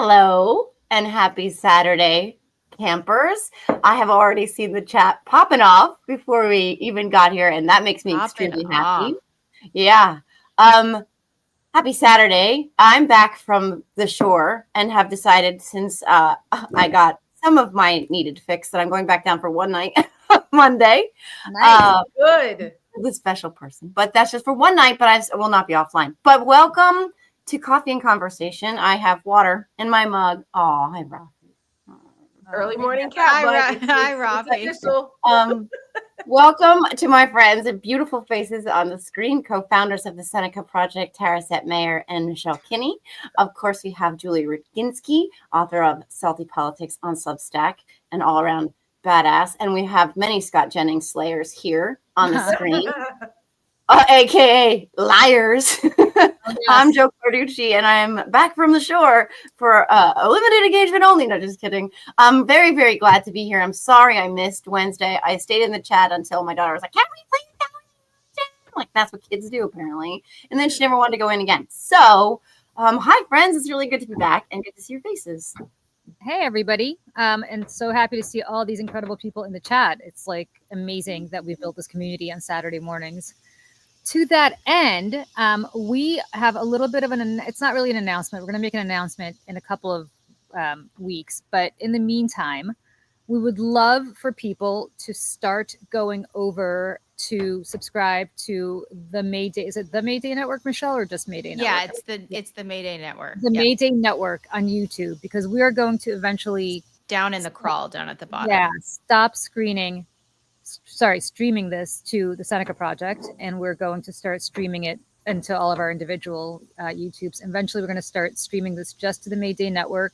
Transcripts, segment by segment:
Hello and happy Saturday, campers. I have already seen the chat popping off before we even got here, and that makes me extremely happy. Yeah. Happy Saturday. I'm back from the shore and have decided since I got some of my needed fix that I'm going back down for one night Monday. Nice. Good. The special person, but that's just for one night, but I will not be offline. But welcome to Coffee and Conversation. I have water in my mug. Oh, hi, Rafi. Early morning cat. Hi, Rafi. Welcome to my friends and beautiful faces on the screen, co-founders of the Seneca Project, Taraset Mayer and Michelle Kinney. Of course, we have Julie Rudkinski, author of Salty Politics on Substack, and all-around badass. And we have many Scott Jennings slayers here on the screen. AKA liars. Yes. I'm Joe Carducci, and I'm back from the shore for a limited engagement only. No, just kidding. I'm very, very glad to be here. I'm sorry I missed Wednesday. I stayed in the chat until my daughter was like, "Can we play that?" Like, that's what kids do, apparently. And then she never wanted to go in again. So, hi, friends. It's really good to be back and good to see your faces. Hey, everybody. And so happy to see all these incredible people in the chat. It's like amazing that we've built this community on Saturday mornings. To that end, we have a little bit of it's not really an announcement. We're going to make an announcement in a couple of weeks. But in the meantime, we would love for people to start going over to subscribe to the Mayday. Is it the Mayday Network, Michelle, or just Mayday Network? Yeah, it's the Mayday Network. The Mayday Network on YouTube, because we are going to eventually down in the crawl, down at the bottom. Yeah, stop streaming this to the Seneca Project, and we're going to start streaming it into all of our individual YouTubes. Eventually, we're going to start streaming this just to the Mayday Network.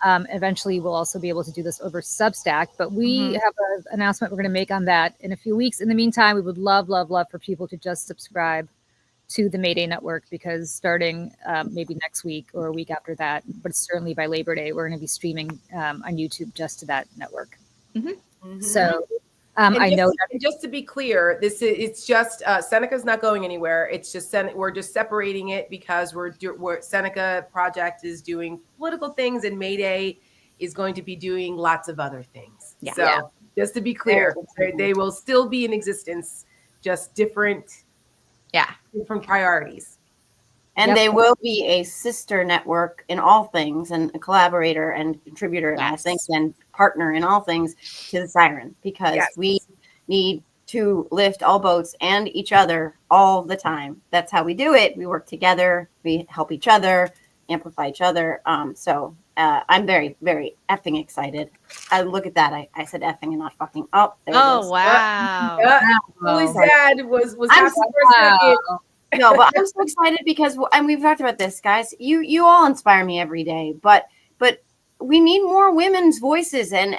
Eventually, we'll also be able to do this over Substack, but we have an announcement we're going to make on that in a few weeks. In the meantime, we would love for people to just subscribe to the Mayday Network, because starting maybe next week or a week after that, but certainly by Labor Day, we're going to be streaming on YouTube just to that network. So I know. Just to be clear, it's just Seneca's not going anywhere. It's just we're just separating it because we're Seneca Project is doing political things, and Mayday is going to be doing lots of other things. Yeah. So just to be clear, they will still be in existence, just different priorities. And they will be a sister network in all things, and a collaborator and contributor in all things, and partner in all things to the Siren, because we need to lift all boats and each other all the time. That's how we do it. We work together. We help each other, amplify each other. So I'm very, very effing excited. Look at that. I said effing and not fucking. Oh, there it is. Wow. Julie's dad was I'm happy for a second. No, but I'm so excited because, and we've talked about this, guys. You all inspire me every day, but we need more women's voices and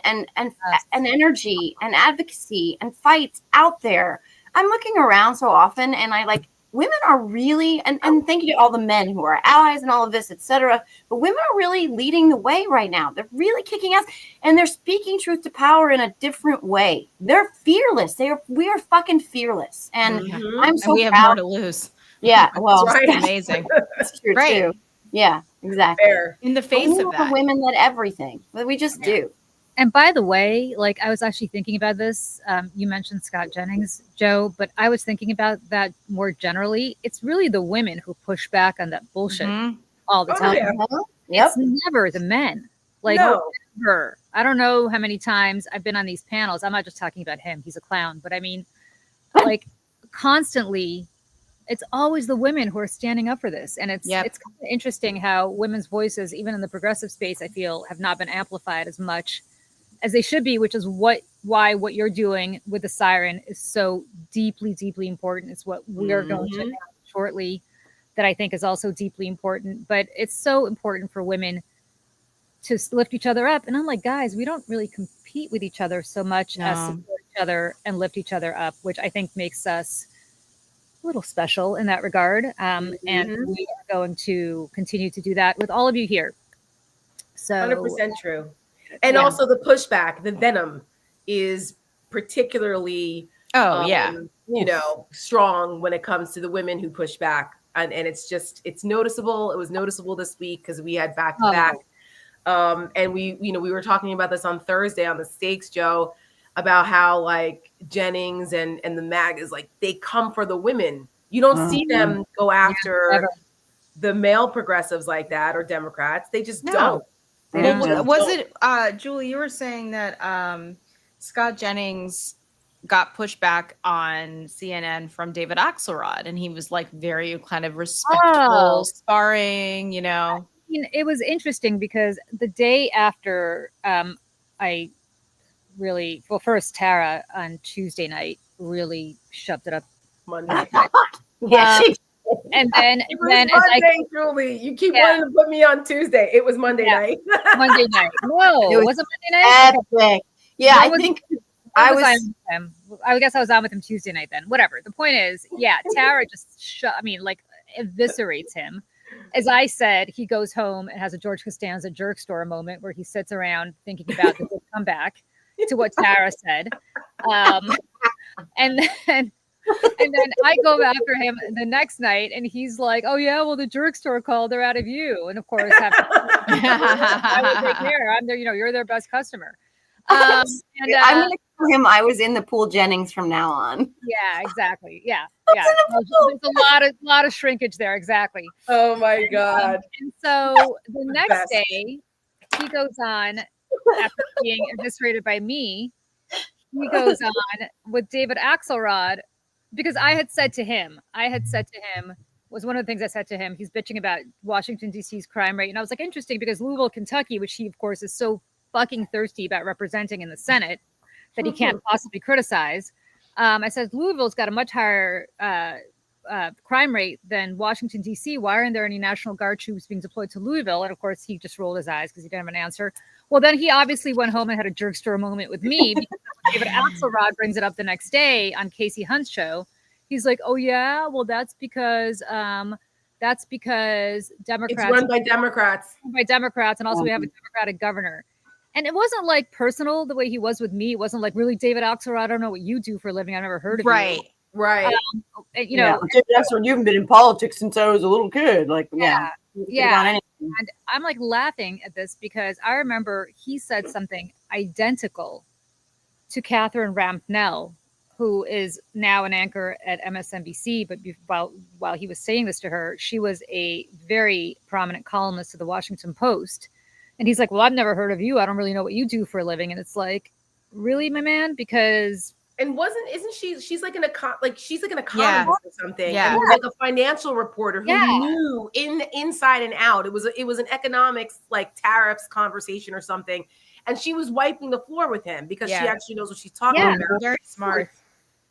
energy and advocacy and fights out there. I'm looking around so often, and women are really, and thank you to all the men who are allies and all of this, etc. But women are really leading the way right now. They're really kicking ass, and they're speaking truth to power in a different way. They're fearless. We are fucking fearless, and I'm so and we have proud. more to lose. Yeah, well, amazing. That's true too. Yeah, exactly. Fair. In the face of that, women led everything. We just do. And by the way, I was actually thinking about this. You mentioned Scott Jennings, Joe, but I was thinking about that more generally. It's really the women who push back on that bullshit all the time. Yep. It's never the men. Never. I don't know how many times I've been on these panels. I'm not just talking about him. He's a clown. But I mean, constantly, it's always the women who are standing up for this. And it's kind of interesting how women's voices, even in the progressive space, I feel, have not been amplified as much as they should be, which is why what you're doing with the Siren is so deeply, deeply important. It's what we are going to announce shortly that I think is also deeply important. But it's so important for women to lift each other up. And I'm like, guys, we don't really compete with each other so much as support each other and lift each other up, which I think makes us a little special in that regard. And we are going to continue to do that with all of you here. So 100% true. And also the pushback, the venom is particularly, strong when it comes to the women who push back. And it's noticeable. It was noticeable this week because we had back-to-back And we were talking about this on Thursday on the Stakes, Joe, about how like Jennings and the MAG is like, they come for the women. You don't see them go after the male progressives like that or Democrats. They just don't. Well, was it Julie, you were saying that Scott Jennings got pushback on CNN from David Axelrod, and he was like very kind of respectful, sparring, It was interesting because the day after first Tara on Tuesday night really shoved it up Monday. And then Monday, Julie. You keep wanting to put me on Tuesday. It was Monday night. Monday night. No, was it Monday night? Epic. Yeah, I think I guess I was on with him Tuesday night then. Whatever. The point is, Tara just eviscerates him. As I said, he goes home and has a George Costanza jerk store moment where he sits around thinking about the comeback to what Tara said. And then I go after him the next night, and he's like, "Oh yeah, well the jerk store called. They're out of you." And of course, I would take care. I'm there. You're their best customer. I'm gonna tell him I was in the pool Jennings from now on. Yeah, exactly. Yeah. There's a lot of shrinkage there. Exactly. Oh my God. And so the next day, he goes on after being eviscerated by me. He goes on with David Axelrod. Because I had said to him, was one of the things I said to him, he's bitching about Washington, D.C.'s crime rate. And I was like, interesting, because Louisville, Kentucky, which he, of course, is so fucking thirsty about representing in the Senate that he can't possibly criticize. I said, Louisville's got a much higher crime rate than Washington, D.C. Why aren't there any National Guard troops being deployed to Louisville? And, of course, he just rolled his eyes because he didn't have an answer. Well, then he obviously went home and had a jerk store moment with me because David Axelrod brings it up the next day on Casey Hunt's show. He's like, "Oh yeah, well that's because Democrats. It's run by Democrats. And also we have a Democratic governor." And it wasn't like personal the way he was with me. It wasn't like, really, David Axelrod, I don't know what you do for a living. I've never heard of you. Right. David Axelrod, you've been in politics since I was a little kid. Like, yeah. And I'm like laughing at this because I remember he said something identical to Catherine Rampnell, who is now an anchor at MSNBC. But while he was saying this to her, she was a very prominent columnist of the Washington Post. And he's like, "Well, I've never heard of you. I don't really know what you do for a living." And it's like, really, my man? Because isn't she's like an economist or something? Yeah. And like a financial reporter who knew inside and out. It was an economics like tariffs conversation or something, and she was wiping the floor with him because she actually knows what she's talking about. Very smart.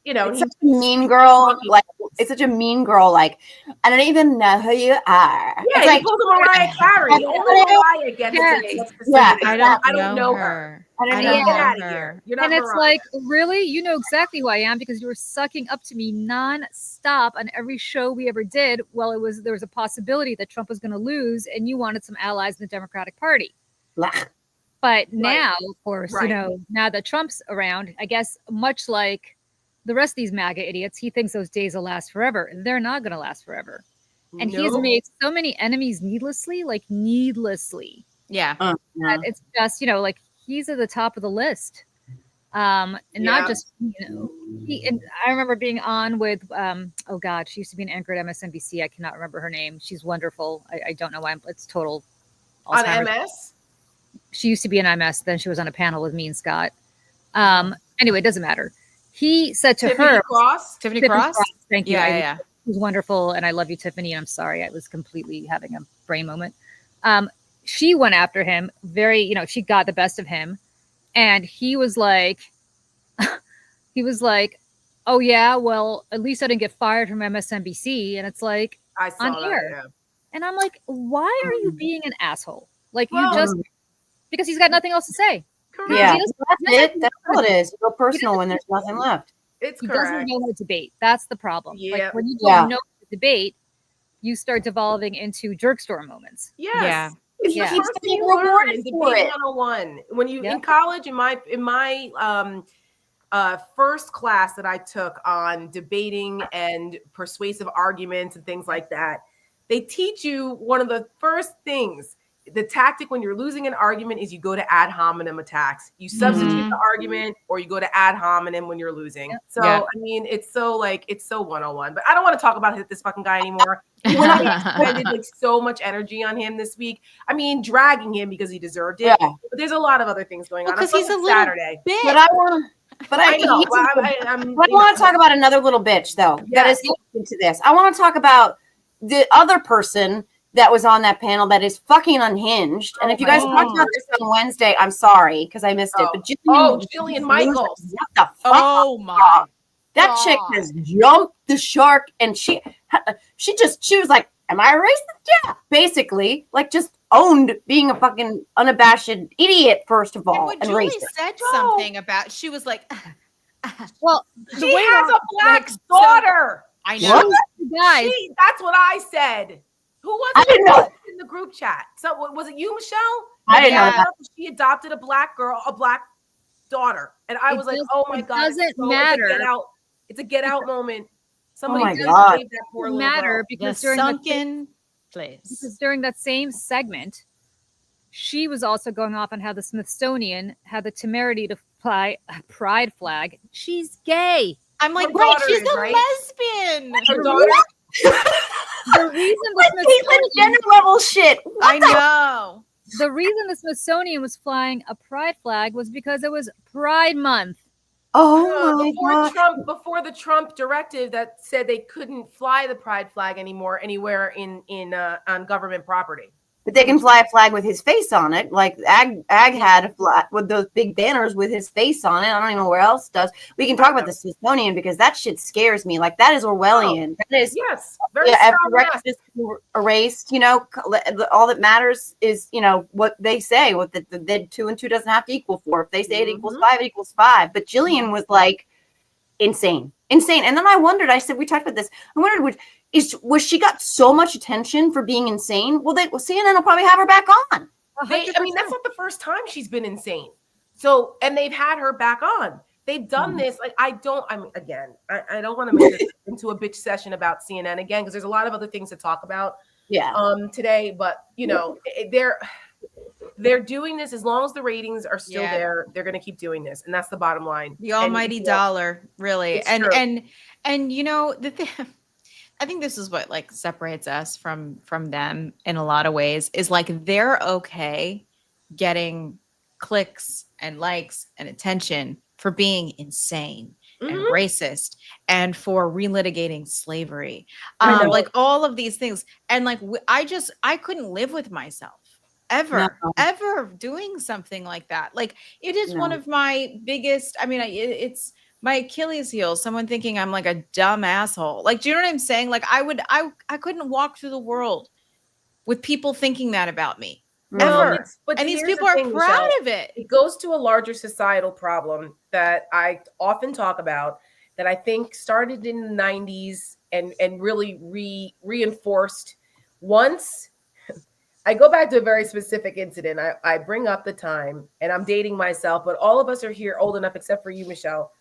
It's such a mean girl. Like, it's such a mean girl. Like, I don't even know who you are. Yeah, it's like, pulled a Mariah Carey. Only Mariah gets it. Yeah, I don't know her. I don't Get know out of here. You're not and it's Mariah. like, really? You know exactly who I am because you were sucking up to me nonstop on every show we ever did. Well, there was a possibility that Trump was going to lose, and you wanted some allies in the Democratic Party. But now, of course, now that Trump's around, I guess much like the rest of these MAGA idiots, he thinks those days will last forever. They're not going to last forever. And he's made so many enemies needlessly. Yeah. That it's just, like, he's at the top of the list. And not just, and I remember being on with, she used to be an anchor at MSNBC. I cannot remember her name. She's wonderful. I don't know why. It's total Alzheimer's. On MS? She used to be an MS. Then she was on a panel with me and Scott. Anyway, it doesn't matter. He said to her, Tiffany Cross? Thank you. Yeah. She's wonderful. And I love you, Tiffany. And I'm sorry. I was completely having a brain moment. She went after him she got the best of him. And he was like, "Oh yeah, well, at least I didn't get fired from MSNBC." And it's like, I saw on that, air. yeah. And I'm like, why are you being an asshole? Like, because he's got nothing else to say. Correct. Yeah, that's it. That's all it is. Real personal when there's nothing left. It's he correct. doesn't know how to debate. That's the problem. Yeah. Like, when you don't know how to debate, you start devolving into jerk store moments. Yes. Yeah. It's Yeah. the first thing you learn in debate 101. When you in college, in my first class that I took on debating and persuasive arguments and things like that, they teach you one of the first things. the tactic when you're losing an argument is you go to ad hominem attacks. You substitute the argument, or you go to ad hominem when you're losing. So I mean, it's so 101. But I don't want to talk about this fucking guy anymore. When I expended like so much energy on him this week. I mean, dragging him because he deserved it. Yeah. But there's a lot of other things going on. Because he's a little Saturday. bitch. But I want to talk about another little bitch though. That is into this. I want to talk about the other person that was on that panel that is fucking unhinged. And if you guys talked about this on Wednesday, I'm sorry because I missed it. But Jillian Michaels. What the fuck? Oh my! That chick has jumped the shark, and she was like, "Am I a racist?" Yeah, basically, like just owned being a fucking unabashed idiot first of all. And when Julie said something about, she was like, "Well, she has a black daughter." I know, guys. That's what I said. Who was it? I didn't know in the group chat. So was it you, Michelle? I didn't know that. She adopted a black daughter, and I was like, "Oh my god!" It doesn't matter. It's a get out moment. Somebody save that poor little girl. Because during sunken place. Because during that same segment, she was also going off on how the Smithsonian had the temerity to fly a pride flag. She's gay. I'm like, right? She's a lesbian. Her daughter. The reason the gender level shit. I know. The reason the Smithsonian was flying a pride flag was because it was Pride Month. Oh my God. Before the Trump directive that said they couldn't fly the pride flag anywhere on government property. But they can fly a flag with his face on it, like Ag had a flag with those big banners with his face on it. I don't even know where else does. We can talk about the Smithsonian because that shit scares me. Like that is Orwellian. That is records is erased. You know, all that matters is what they say. What the 2 and 2 doesn't have to equal 4. If they say it equals 5, it equals 5. But Jillian was like insane. And then I wondered. I said we talked about this. I wondered was she got so much attention for being insane? Well, CNN will probably have her back on. I mean, that's not the first time she's been insane. So, and they've had her back on. They've done this. Like, I don't want to make this into a bitch session about CNN again, because there's a lot of other things to talk about today. But, they're doing this as long as the ratings are still there. They're going to keep doing this. And that's the bottom line. The almighty dollar, really. And the thing, I think this is what like separates us from them in a lot of ways is like they're okay getting clicks and likes and attention for being insane and racist and for relitigating slavery, like all of these things. And like I couldn't live with myself ever doing something like that. Like it is one of my biggest. I mean, it's my Achilles heel, someone thinking I'm like a dumb asshole. Like, do you know what I'm saying? Like I couldn't walk through the world with people thinking that about me ever. And these people are proud of it. It goes to a larger societal problem that I often talk about that I think started in the 90s and really reinforced once. I go back to a very specific incident. I bring up the time and I'm dating myself, but all of us are here old enough except for you, Michelle.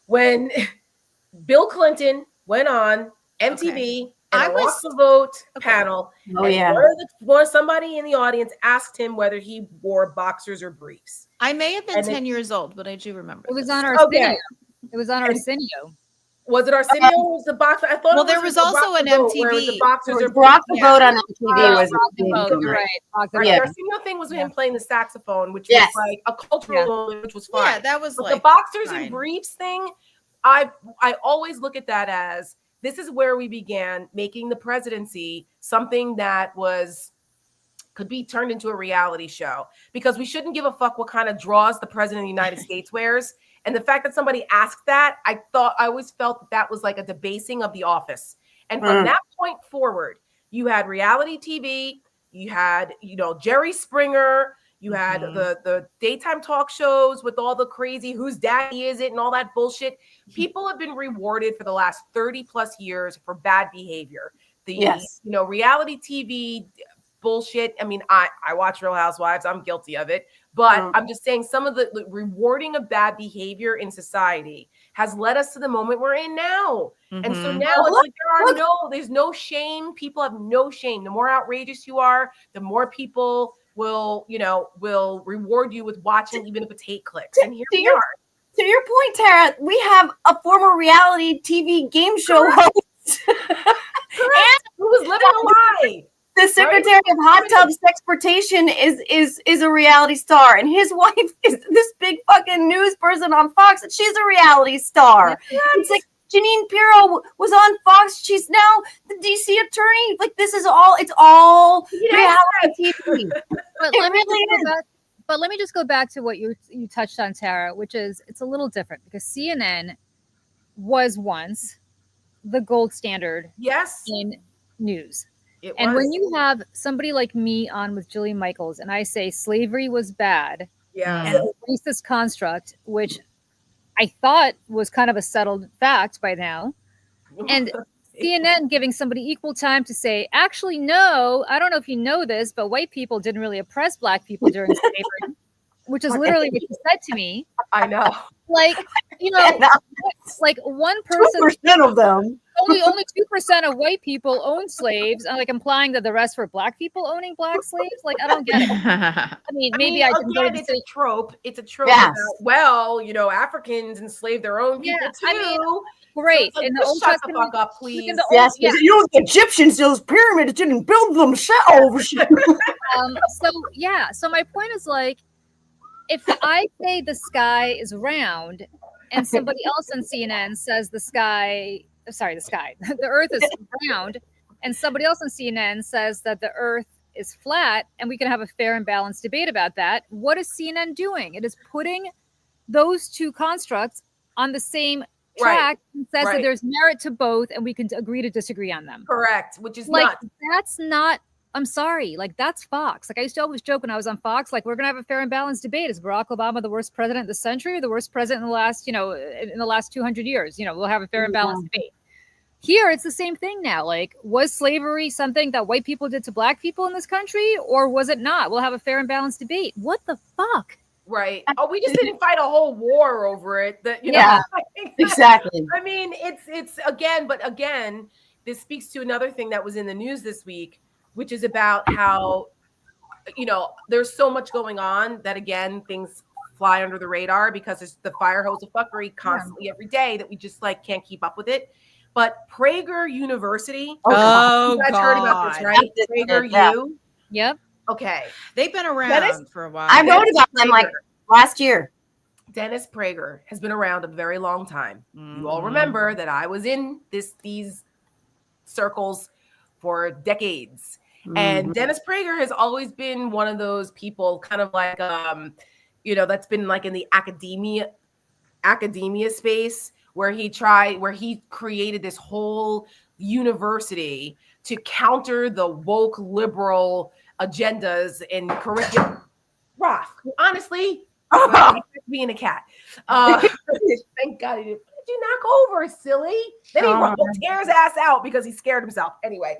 When Bill Clinton went on MTV and I was the vote panel, somebody in the audience asked him whether he wore boxers or briefs. I may have been 10 years old, but I do remember. It was on Arsenio. It was on Arsenio. Was it Arsenio or was the boxer? I thought. Well, there was also an MTV. The boxers or Rock the Vote on MTV was right. Arsenio thing was him playing the saxophone, which was like a cultural moment, which was fun. Yeah, that was the boxers and briefs thing. I always look at that as this is where we began making the presidency something that could be turned into a reality show, because we shouldn't give a fuck what kind of drawers the president of the United States wears. And the fact that somebody asked that, I always felt that was like a debasing of the office. And from that point forward, you had reality TV, you had, Jerry Springer, you had the daytime talk shows with all the crazy whose daddy is it and all that bullshit. People have been rewarded for the last 30 plus years for bad behavior. Reality TV bullshit. I mean, I watch Real Housewives. I'm guilty of it. But I'm just saying some of the rewarding of bad behavior in society has led us to the moment we're in now. And so now it's like there's no shame. People have no shame. The more outrageous you are, the more people will reward you with watching, even if it's hate clicks. And here we are. To your point, Tara, we have a former reality TV game show host. Correct. Who was living a lie. The Secretary of Hot Tub Sexportation is a reality star, and his wife is this big fucking news person on Fox, and she's a reality star. It's like Jeanine Pirro was on Fox. She's now the DC attorney. Like, this is all, it's all reality TV. But let me just go back to what you touched on, Tara, which is it's a little different because CNN was once the gold standard in news. And when you have somebody like me on with Jillian Michaels and I say slavery was bad and a racist construct, which I thought was kind of a settled fact by now, and CNN giving somebody equal time to say, actually, no, I don't know if you know this, but white people didn't really oppress black people during slavery, which is literally what you said to me. I know. Like, like 1% 2% of them. Only 2% of white people own slaves. I'm like implying that the rest were black people owning black slaves. Like, I don't get it. I mean, it's a trope. It's a trope. Yes. About, Africans enslaved their own people too. I mean, great. So in the Old shut Testament, the fuck up, please. The Egyptians, those pyramids didn't build themselves. So my point is, like, if I say the sky is round and somebody else on CNN says the earth is round, and somebody else on CNN says that the earth is flat, and we can have a fair and balanced debate about that, what is CNN doing? It is putting those two constructs on the same track and says that there's merit to both, and we can agree to disagree on them. Correct, which is like that's not. I'm sorry, like that's Fox. Like I used to always joke when I was on Fox, like we're gonna have a fair and balanced debate. Is Barack Obama the worst president of the century or the worst president in the last 200 years? We'll have a fair and balanced debate. Here, it's the same thing now. Like, was slavery something that white people did to black people in this country, or was it not? We'll have a fair and balanced debate. What the fuck? Right. Oh, we just didn't fight a whole war over it. Exactly. I mean, it's again, this speaks to another thing that was in the news this week, which is about how, there's so much going on that, again, things fly under the radar because it's the fire hose of fuckery constantly every day that we just can't keep up with it. But Prager University. You guys heard about this, right? PragerU. Yep. Okay. They've been around for a while. I wrote about them last year. Dennis Prager has been around a very long time. You all remember that I was in these circles for decades. And Dennis Prager has always been one of those people kind of like, that's been like in the academia space where he created this whole university to counter the woke liberal agendas and curriculum. Roth, honestly, being a cat. Thank God he didn't. Did you knock over, silly? Then he tear his ass out because he scared himself. Anyway,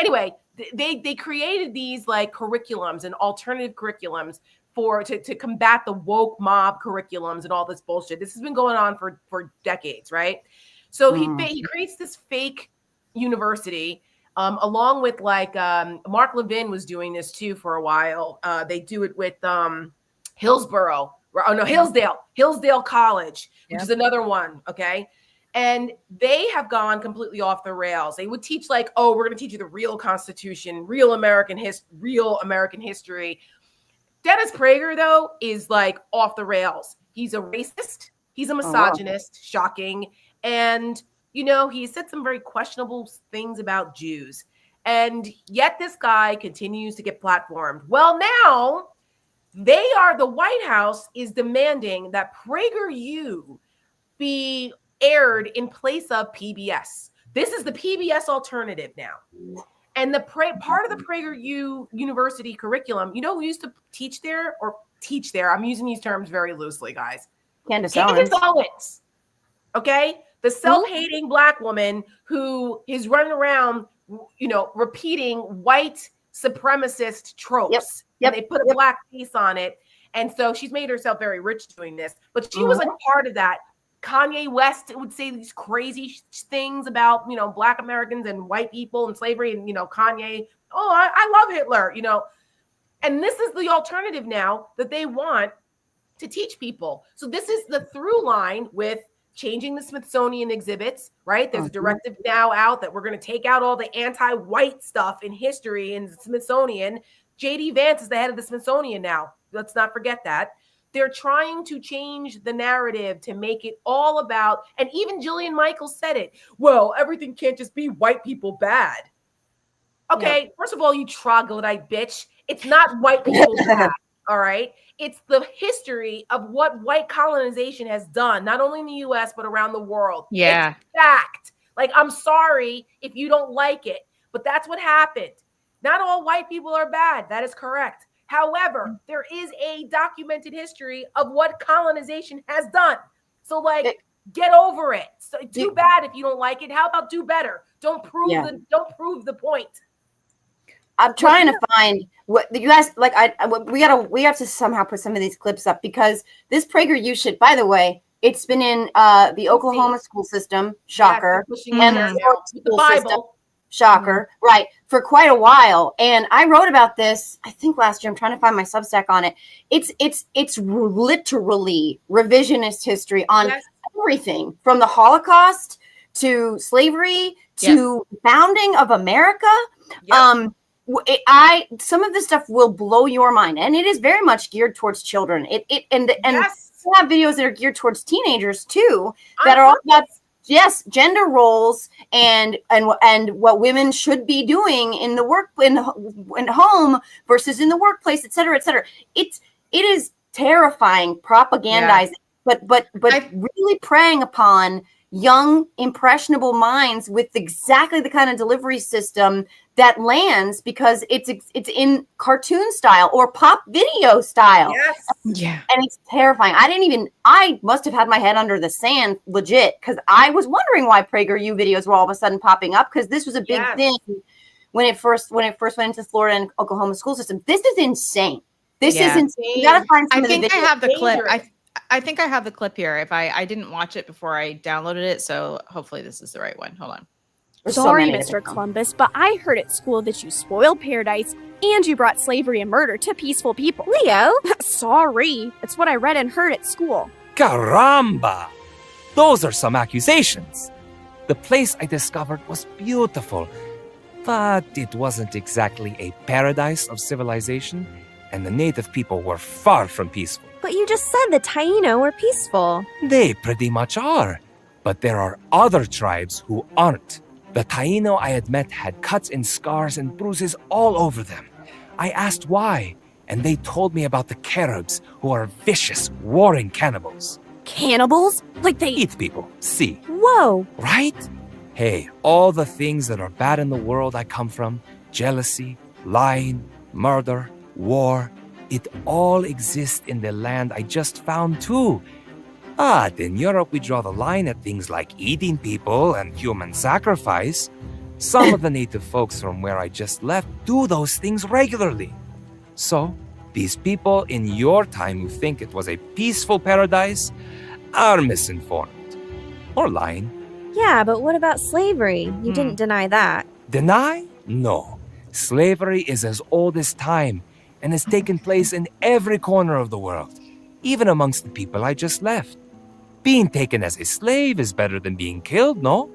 anyway, they created these curriculums and alternative curriculums to combat the woke mob curriculums and all this bullshit. This has been going on for decades, right? So he creates this fake university, along with Mark Levin was doing this too for a while. They do it with Hillsborough. Hillsdale College, which is another one. Okay. And they have gone completely off the rails. They would teach we're going to teach you the real Constitution, real American history. Dennis Prager, though, is off the rails. He's a racist. He's a misogynist. Shocking. And, he said some very questionable things about Jews. And yet this guy continues to get platformed. Well, now the White House is demanding that PragerU be aired in place of PBS. This is the PBS alternative now. And the part of the PragerU University curriculum, who used to teach there? I'm using these terms very loosely, guys. Candace Owens. Okay? The self-hating black woman who is running around, repeating white supremacist tropes. Yep. And they put a black face on it. And so she's made herself very rich doing this. But she was part of that. Kanye West would say these crazy things about, Black Americans and white people and slavery. And, Kanye, I love Hitler. And this is the alternative now that they want to teach people. So this is the through line with changing the Smithsonian exhibits, right? There's a directive now out that we're going to take out all the anti-white stuff in history in the Smithsonian. J.D. Vance is the head of the Smithsonian now. Let's not forget that. They're trying to change the narrative to make it all about, and even Jillian Michaels said it, well, everything can't just be white people bad. Okay, First of all, you troglodyte bitch. It's not white people bad, all right? It's the history of what white colonization has done, not only in the U.S., but around the world. Yeah. It's fact. Like, I'm sorry if you don't like it, but that's what happened. Not all white people are bad. That is correct. However, there is a documented history of what colonization has done. So, like, get over it. So, too bad if you don't like it. How about do better? Don't prove the point. I'm trying to find what you guys like. We have to somehow put some of these clips up because this PragerU shit. By the way, it's been in the Oklahoma school system, shocker, and the Bible system, shocker, right, for quite a while. And I wrote about this, I think last year. I'm trying to find my Substack on it. It's literally revisionist history on everything from the Holocaust to slavery to founding of America. Some of this stuff will blow your mind, and it is very much geared towards children. We have videos that are geared towards teenagers too, that are all about gender roles and what women should be doing in the work in home versus in the workplace, et cetera, et cetera. It is terrifying propagandizing, but really preying upon young, impressionable minds with exactly the kind of delivery system that lands because it's in cartoon style or pop video style. Yeah. And it's terrifying. I must have had my head under the sand legit because I was wondering why PragerU videos were all of a sudden popping up because this was a big thing when it first went into Florida and Oklahoma school system. This is insane. This is insane. You gotta find some of the videos. I have the clip. I think I have the clip here. If I didn't watch it before I downloaded it, so hopefully this is the right one. Hold on. Sorry, Mr. Columbus, but I heard at school that you spoiled paradise and you brought slavery and murder to peaceful people. Leo? Sorry. It's what I read and heard at school. Caramba! Those are some accusations. The place I discovered was beautiful, but it wasn't exactly a paradise of civilization, and the native people were far from peaceful. But you just said the Taino were peaceful. They pretty much are, but there are other tribes who aren't. The Taino I had met had cuts and scars and bruises all over them. I asked why, and they told me about the Caribs, who are vicious, warring cannibals. Cannibals? Like they eat people, see. Whoa. Right? Hey, all the things that are bad in the world I come from, jealousy, lying, murder, war, it all exists in the land I just found too. But in Europe, we draw the line at things like eating people and human sacrifice. Some of the native folks from where I just left do those things regularly. So, these people in your time who think it was a peaceful paradise are misinformed. Or lying. Yeah, but what about slavery? You didn't deny that. Deny? No. Slavery is as old as time and has taken place in every corner of the world, even amongst the people I just left. Being taken as a slave is better than being killed, no?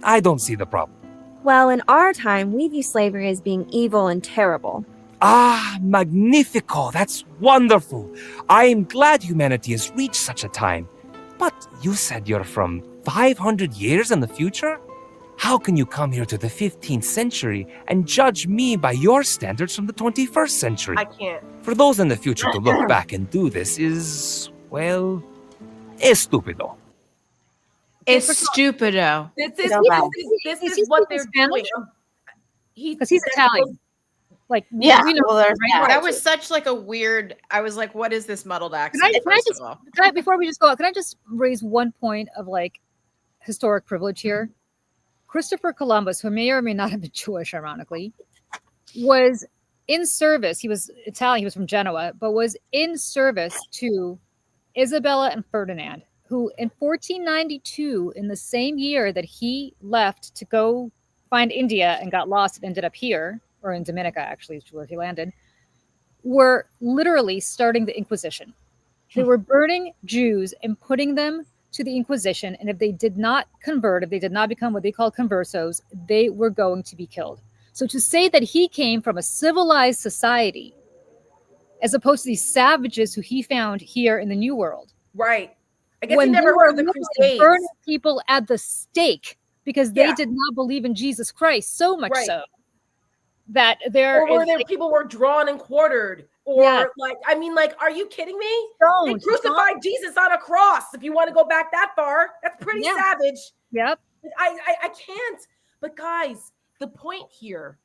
I don't see the problem. Well, in our time, we view slavery as being evil and terrible. Ah, magnifico! That's wonderful! I am glad humanity has reached such a time. But you said you're from 500 years in the future? How can you come here to the 15th century and judge me by your standards from the 21st century? I can't. For those in the future to look back and do this is, well, estupido. Estupido. This is what they're doing. Because he's Italian. Like, yeah, we know, right? That was such like a weird. I was like, "What is this muddled accent?" Before we just go, can I just raise one point of like historic privilege here? Christopher Columbus, who may or may not have been Jewish, ironically, was in service. He was Italian. He was from Genoa, but was in service to Isabella and Ferdinand, who in 1492, in the same year that he left to go find India and got lost and ended up here, or in Dominica, actually, is where he landed, were literally starting the Inquisition. They were burning Jews and putting them to the Inquisition. And if they did not convert, if they did not become what they call conversos, they were going to be killed. So to say that he came from a civilized society, as opposed to these savages who he found here in the New World. Right. I guess when he never heard of the Crusades. Burning people at the stake because they Yeah. did not believe in Jesus Christ, so much Right. so that there or were is there like, people were drawn and quartered, or Yes. like, I mean, like, are you kidding me? They don't. crucified Jesus on a cross. If you want to go back that far, that's pretty Yeah. savage. Yep. I can't. But guys, the point here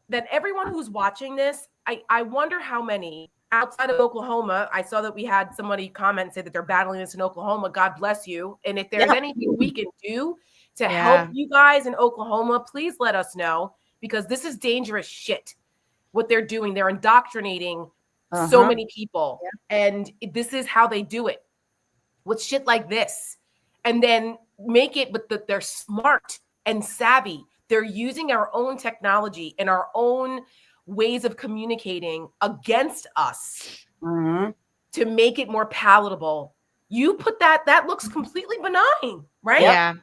that everyone who's watching this, I wonder how many outside of Oklahoma. I saw that we had somebody comment and say that they're battling this in Oklahoma. God bless you. And if there's anything we can do to help you guys in Oklahoma, please let us know, because this is dangerous shit. What they're doing, they're indoctrinating so many people, and this is how they do it with shit like this, and then make it. But they're smart and savvy. They're using our own technology and our own ways of communicating against us to make it more palatable. You put that looks completely benign, right? Yeah.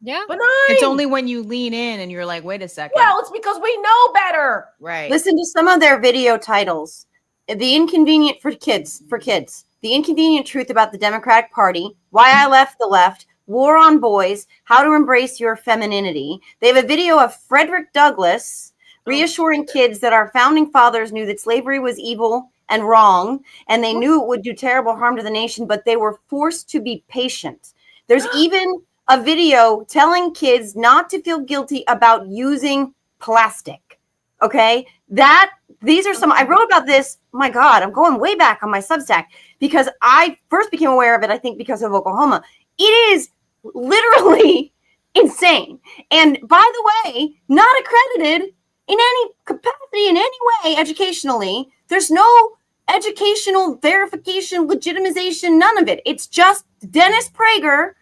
Yeah. Benign. It's only when you lean in and you're like, wait a second. Well, it's because we know better. Right. Listen to some of their video titles. The Inconvenient for Kids, The Inconvenient Truth About the Democratic Party, Why I Left the Left, War on Boys, How to Embrace Your Femininity. They have a video of Frederick Douglass reassuring kids that our founding fathers knew that slavery was evil and wrong, and they knew it would do terrible harm to the nation, but they were forced to be patient. There's even a video telling kids not to feel guilty about using plastic. Okay, these are some. I wrote about this. My God, I'm going way back on my Substack because I first became aware of it, I think, because of Oklahoma. It is literally insane. And by the way, not accredited in any capacity, in any way, educationally. There's no educational verification, legitimization, none of it. It's just Dennis Prager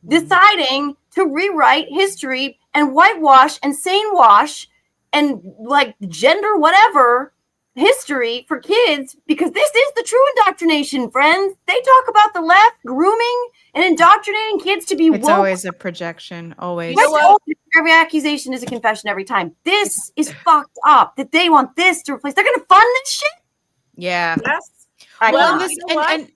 deciding to rewrite history and whitewash and sane wash and like gender whatever history for kids, because this is the true indoctrination, friends. They talk about the left grooming and indoctrinating kids to be It's woke. always a projection. Always. You know what? Every accusation is a confession every time. This is fucked up that they want this to replace. They're going to fund this shit. Yeah. Yes. Well, You know what? and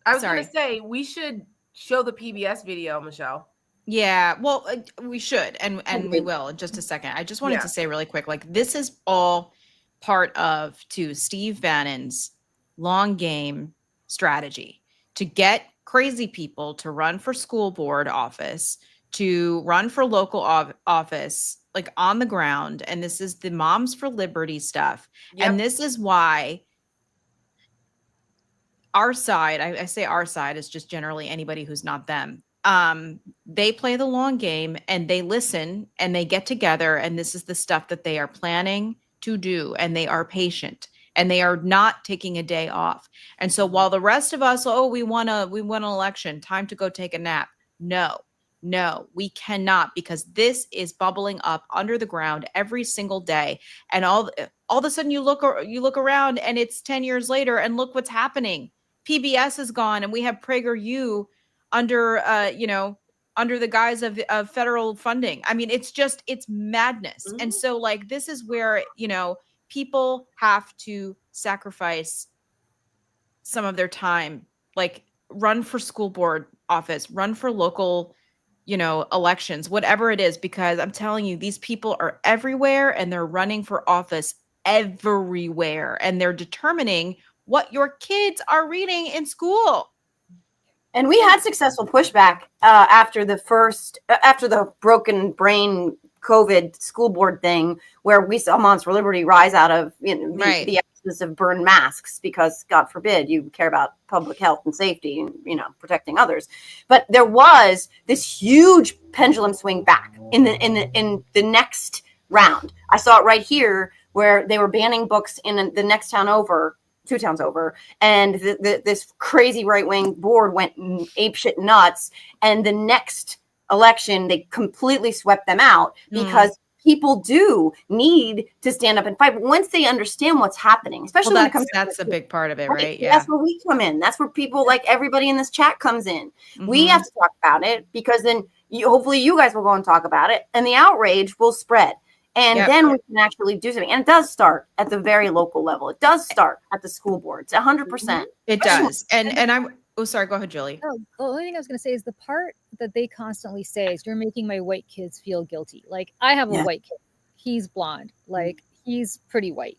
I was sorry. going to say we should show the PBS video, Michelle. yeah, well, we should, and we will in just a second. I just wanted to say really quick, like, this is all part of Steve Bannon's long game strategy to get crazy people to run for school board office, to run for local office, like on the ground. And this is the Moms for Liberty stuff. Yep. And this is why our side, I say our side, is just generally anybody who's not them. They play the long game and they listen and they get together, and this is the stuff that they are planning to do, and they are patient and they are not taking a day off. And so while the rest of us, we won an election, time to go take a nap. No, we cannot, because this is bubbling up under the ground every single day. And all of a sudden you look around and it's 10 years later and look what's happening. PBS is gone and we have PragerU under the guise of federal funding. I mean, it's madness. Mm-hmm. And so like, this is where, people have to sacrifice some of their time, like run for school board office, run for local, elections, whatever it is, because I'm telling you, these people are everywhere and they're running for office everywhere, and they're determining what your kids are reading in school. And we had successful pushback after the broken brain COVID school board thing, where we saw Moms for Liberty rise out of the absence of burned masks, because God forbid you care about public health and safety and protecting others. But there was this huge pendulum swing back in the next round. I saw it right here where they were banning books in the next town over. 2 towns over, and this crazy right-wing board went apeshit nuts, and the next election they completely swept them out because people do need to stand up and fight. But once they understand what's happening, especially when it comes that's a big part of it, right? Yeah. That's where we come in. That's where people like everybody in this chat comes in. We have to talk about it because then hopefully you guys will go and talk about it and the outrage will spread. And then we can actually do something. And it does start at the very local level. It does start at the school boards, 100%. It does. And I'm, oh, sorry, go ahead, Julie. Oh, the only thing I was going to say is the part that they constantly say is, you're making my white kids feel guilty. Like, I have a white kid. He's blonde. Like, he's pretty white.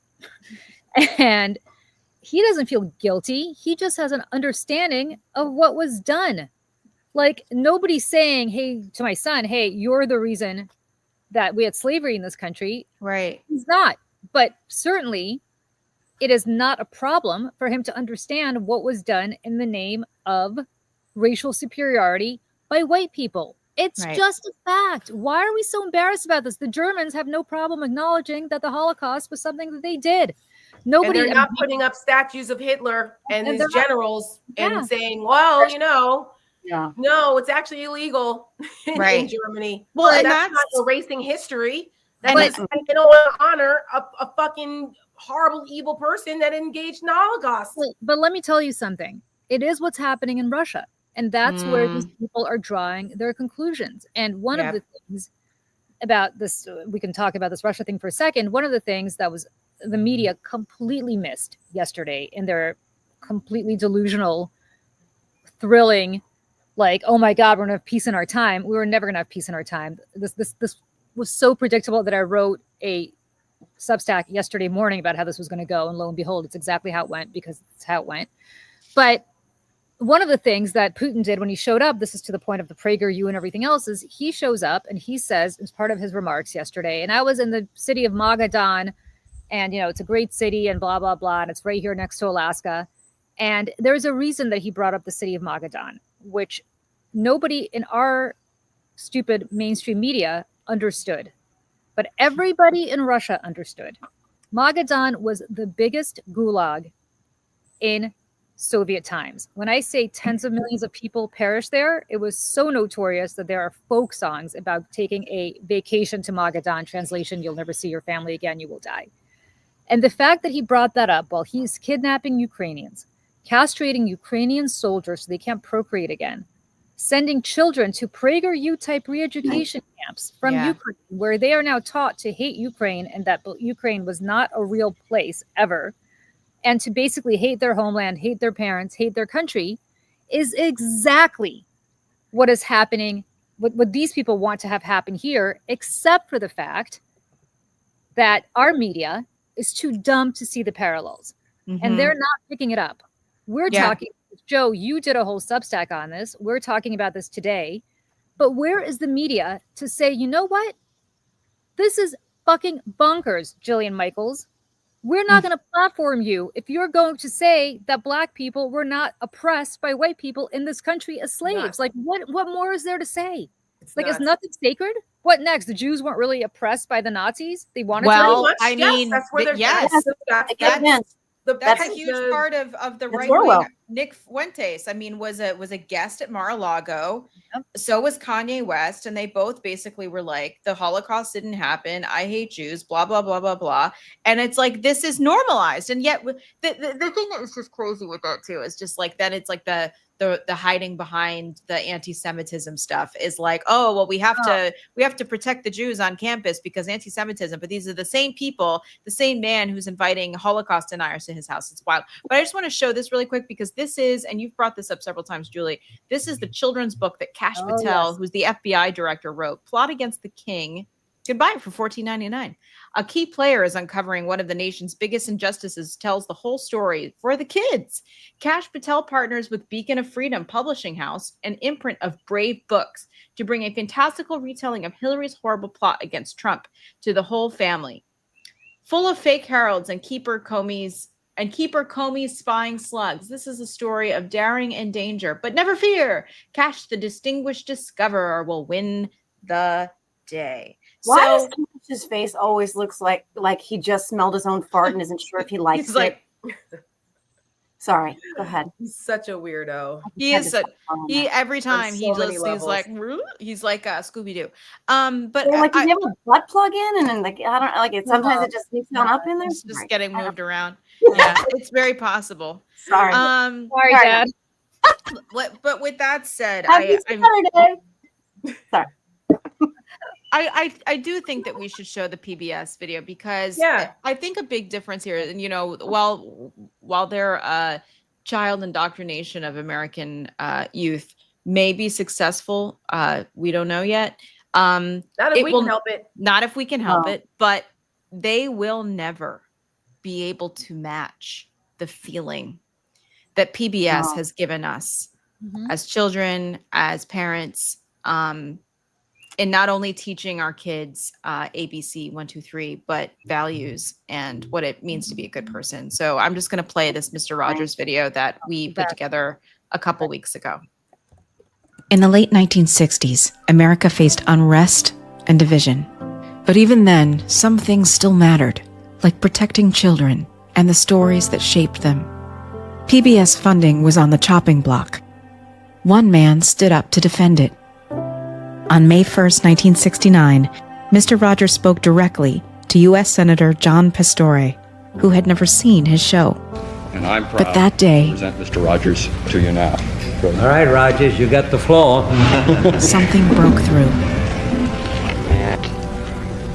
And he doesn't feel guilty. He just has an understanding of what was done. Like, nobody's saying, hey, to my son, hey, you're the reason that we had slavery in this country. Right. He's not. But certainly it is not a problem for him to understand what was done in the name of racial superiority by white people. It's just a fact. Why are we so embarrassed about this? The Germans have no problem acknowledging that the Holocaust was something that they did. Nobody. And they're not putting up statues of Hitler and his generals and saying, well, you know, no, it's actually illegal in Germany. Well, and that's not erasing history. That's they don't want to honor a fucking horrible, evil person that engaged in the Holocaust. But let me tell you something. It is what's happening in Russia. And that's where these people are drawing their conclusions. And one of the things about this, we can talk about this Russia thing for a second. One of the things that was the media completely missed yesterday in their completely delusional, thrilling, like, oh my God, we're gonna have peace in our time. We were never gonna have peace in our time. This was so predictable that I wrote a Substack yesterday morning about how this was going to go. And lo and behold, it's exactly how it went, because it's how it went. But one of the things that Putin did when he showed up, this is to the point of the PragerU and everything else, is he shows up and he says, as part of his remarks yesterday, and I was in the city of Magadan, and, you know, it's a great city and blah, blah, blah. And it's right here next to Alaska. And there's a reason that he brought up the city of Magadan, which nobody in our stupid mainstream media understood. But everybody in Russia understood. Magadan was the biggest gulag in Soviet times. When I say tens of millions of people perished there, it was so notorious that there are folk songs about taking a vacation to Magadan. Translation, you'll never see your family again, you will die. And the fact that he brought that up while he's kidnapping Ukrainians, castrating Ukrainian soldiers so they can't procreate again, sending children to PragerU type re-education camps from Ukraine, where they are now taught to hate Ukraine and that Ukraine was not a real place ever, and to basically hate their homeland, hate their parents, hate their country, is exactly what is happening, what these people want to have happen here, except for the fact that our media is too dumb to see the parallels. And they're not picking it up. We're talking, Joe, you did a whole Substack on this. We're talking about this today. But where is the media to say, you know what? This is fucking bonkers, Jillian Michaels. We're not going to platform you if you're going to say that Black people were not oppressed by white people in this country as slaves. Like, what more is there to say? Is nothing sacred? What next? The Jews weren't really oppressed by the Nazis? They wanted to. Well, I mean, that's where they're that's a huge part of the right wing. Nick Fuentes, I mean, was a guest at Mar-a-Lago. Yep. So was Kanye West, and they both basically were like, the Holocaust didn't happen. I hate Jews. Blah blah blah blah blah. And it's like, this is normalized, and yet the thing that was just crazy with that too is just like that. It's like the hiding behind the anti-Semitism stuff is like, oh well, we have to protect the Jews on campus because anti-Semitism. But these are the same people, the same man who's inviting Holocaust deniers to his house. It's wild. But I just want to show this really quick because this is, and you've brought this up several times, Julie. This is the children's book that Kash Patel, who's the FBI director, wrote. Plot Against the King. You can buy it for $14.99. A key player is uncovering one of the nation's biggest injustices, tells the whole story for the kids. Kash Patel partners with Beacon of Freedom Publishing House, an imprint of Brave Books, to bring a fantastical retelling of Hillary's horrible plot against Trump to the whole family. Full of fake heralds and Keeper Comey's spying slugs. This is a story of daring and danger, but never fear. Kash, the distinguished discoverer, will win the day. Why does Kash's face always looks like he just smelled his own fart and isn't sure if he likes it? Sorry, go ahead. He's such a weirdo. He is every time he just he's like Scooby Doo. But like you have a butt plug in, and then like I don't like it. Sometimes it just sneaks on up in there. It's just getting moved around. Yeah, it's very possible. Sorry, sorry, Dad. But with that said, sorry. I do think that we should show the PBS video because I think a big difference here, and while their child indoctrination of American youth may be successful, we don't know yet. Not if we can help it. Not if we can help it, but they will never be able to match the feeling that PBS has given us as children, as parents, in not only teaching our kids ABC 1, 2, 3, but values and what it means to be a good person. So I'm just going to play this Mr. Rogers video that we put together a couple weeks ago. In the late 1960s, America faced unrest and division. But even then, some things still mattered, like protecting children and the stories that shaped them. PBS funding was on the chopping block. One man stood up to defend it. On May 1st, 1969, Mr. Rogers spoke directly to U.S. Senator John Pastore, who had never seen his show. And I'm proud but that day, to present Mr. Rogers to you now. All right, Rogers, you got the floor. something broke through.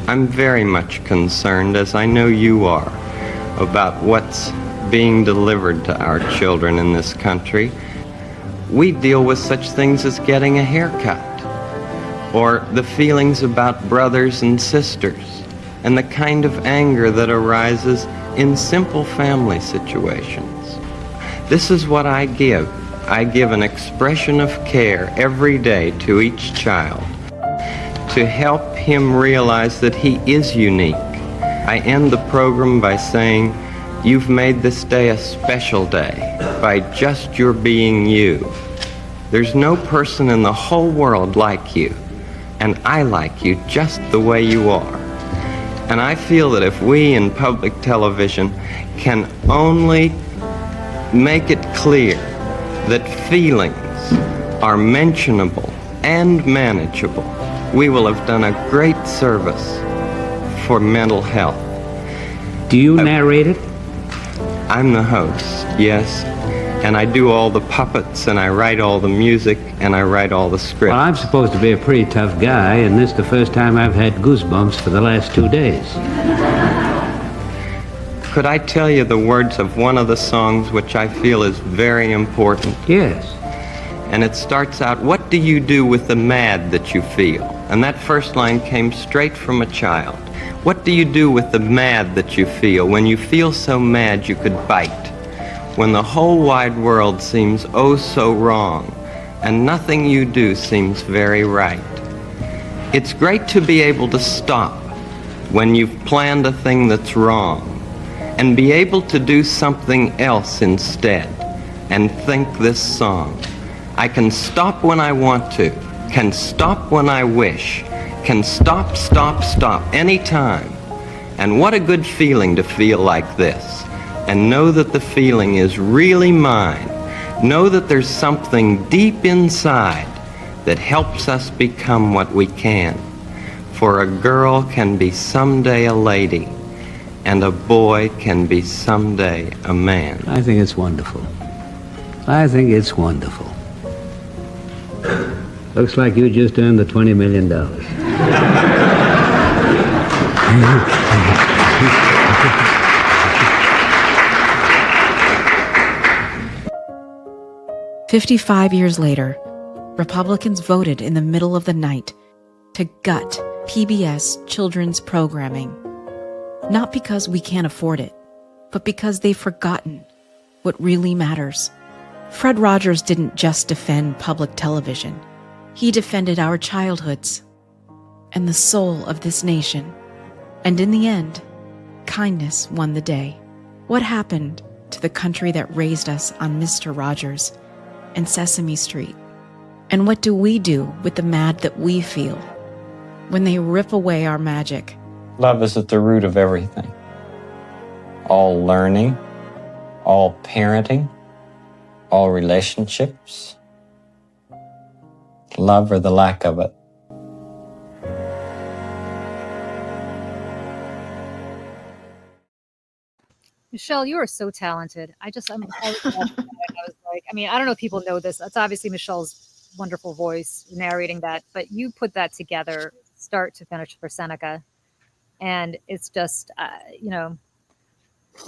I'm very much concerned, as I know you are, about what's being delivered to our children in this country. We deal with such things as getting a haircut, or the feelings about brothers and sisters, and the kind of anger that arises in simple family situations. This is what I give. I give an expression of care every day to each child to help him realize that he is unique. I end the program by saying, you've made this day a special day by just your being you. There's no person in the whole world like you. And I like you just the way you are. And I feel that if we in public television can only make it clear that feelings are mentionable and manageable, we will have done a great service for mental health. Do you narrate it? I'm the host, yes. And I do all the puppets, and I write all the music, and I write all the script. Well, I'm supposed to be a pretty tough guy, and this is the first time I've had goosebumps for the last 2 days. Could I tell you the words of one of the songs which I feel is very important? Yes. And it starts out, what do you do with the mad that you feel? And that first line came straight from a child. What do you do with the mad that you feel when you feel so mad you could bite? When the whole wide world seems oh so wrong, and nothing you do seems very right. It's great to be able to stop when you've planned a thing that's wrong, and be able to do something else instead, and think this song. I can stop when I want to, can stop when I wish, can stop, stop, stop anytime. And what a good feeling to feel like this. And know that the feeling is really mine. Know that there's something deep inside that helps us become what we can. For a girl can be someday a lady, and a boy can be someday a man. I think it's wonderful. I think it's wonderful. Looks like you just earned the $20 million. 55 years later, Republicans voted in the middle of the night to gut PBS children's programming. Not because we can't afford it, but because they've forgotten what really matters. Fred Rogers didn't just defend public television. He defended our childhoods and the soul of this nation. And in the end, kindness won the day. What happened to the country that raised us on Mr. Rogers and Sesame Street? And what do we do with the mad that we feel when they rip away our magic? Love is at the root of everything. All learning, all parenting, all relationships, love or the lack of it. Michelle, you are so talented. I was like, I mean, I don't know if people know this. That's obviously Michelle's wonderful voice narrating that, but you put that together start to finish for Seneca. And it's just, I'm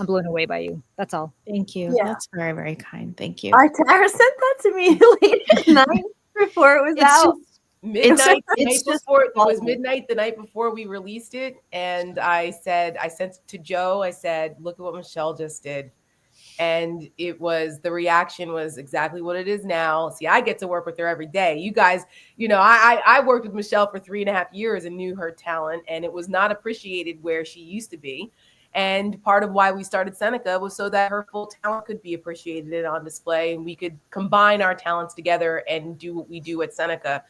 blown away by you. That's all. Thank you. Yeah. That's very, very kind. Thank you. Tara sent that to me late at night before it was out. Midnight the night just before. It was midnight the night before we released it, and I sent it to Joe. I said, "Look at what Michelle just did," and the reaction was exactly what it is now. See, I get to work with her every day. You guys, I worked with Michelle for 3.5 years and knew her talent, and it was not appreciated where she used to be. And part of why we started Seneca was so that her full talent could be appreciated and on display, and we could combine our talents together and do what we do at Seneca,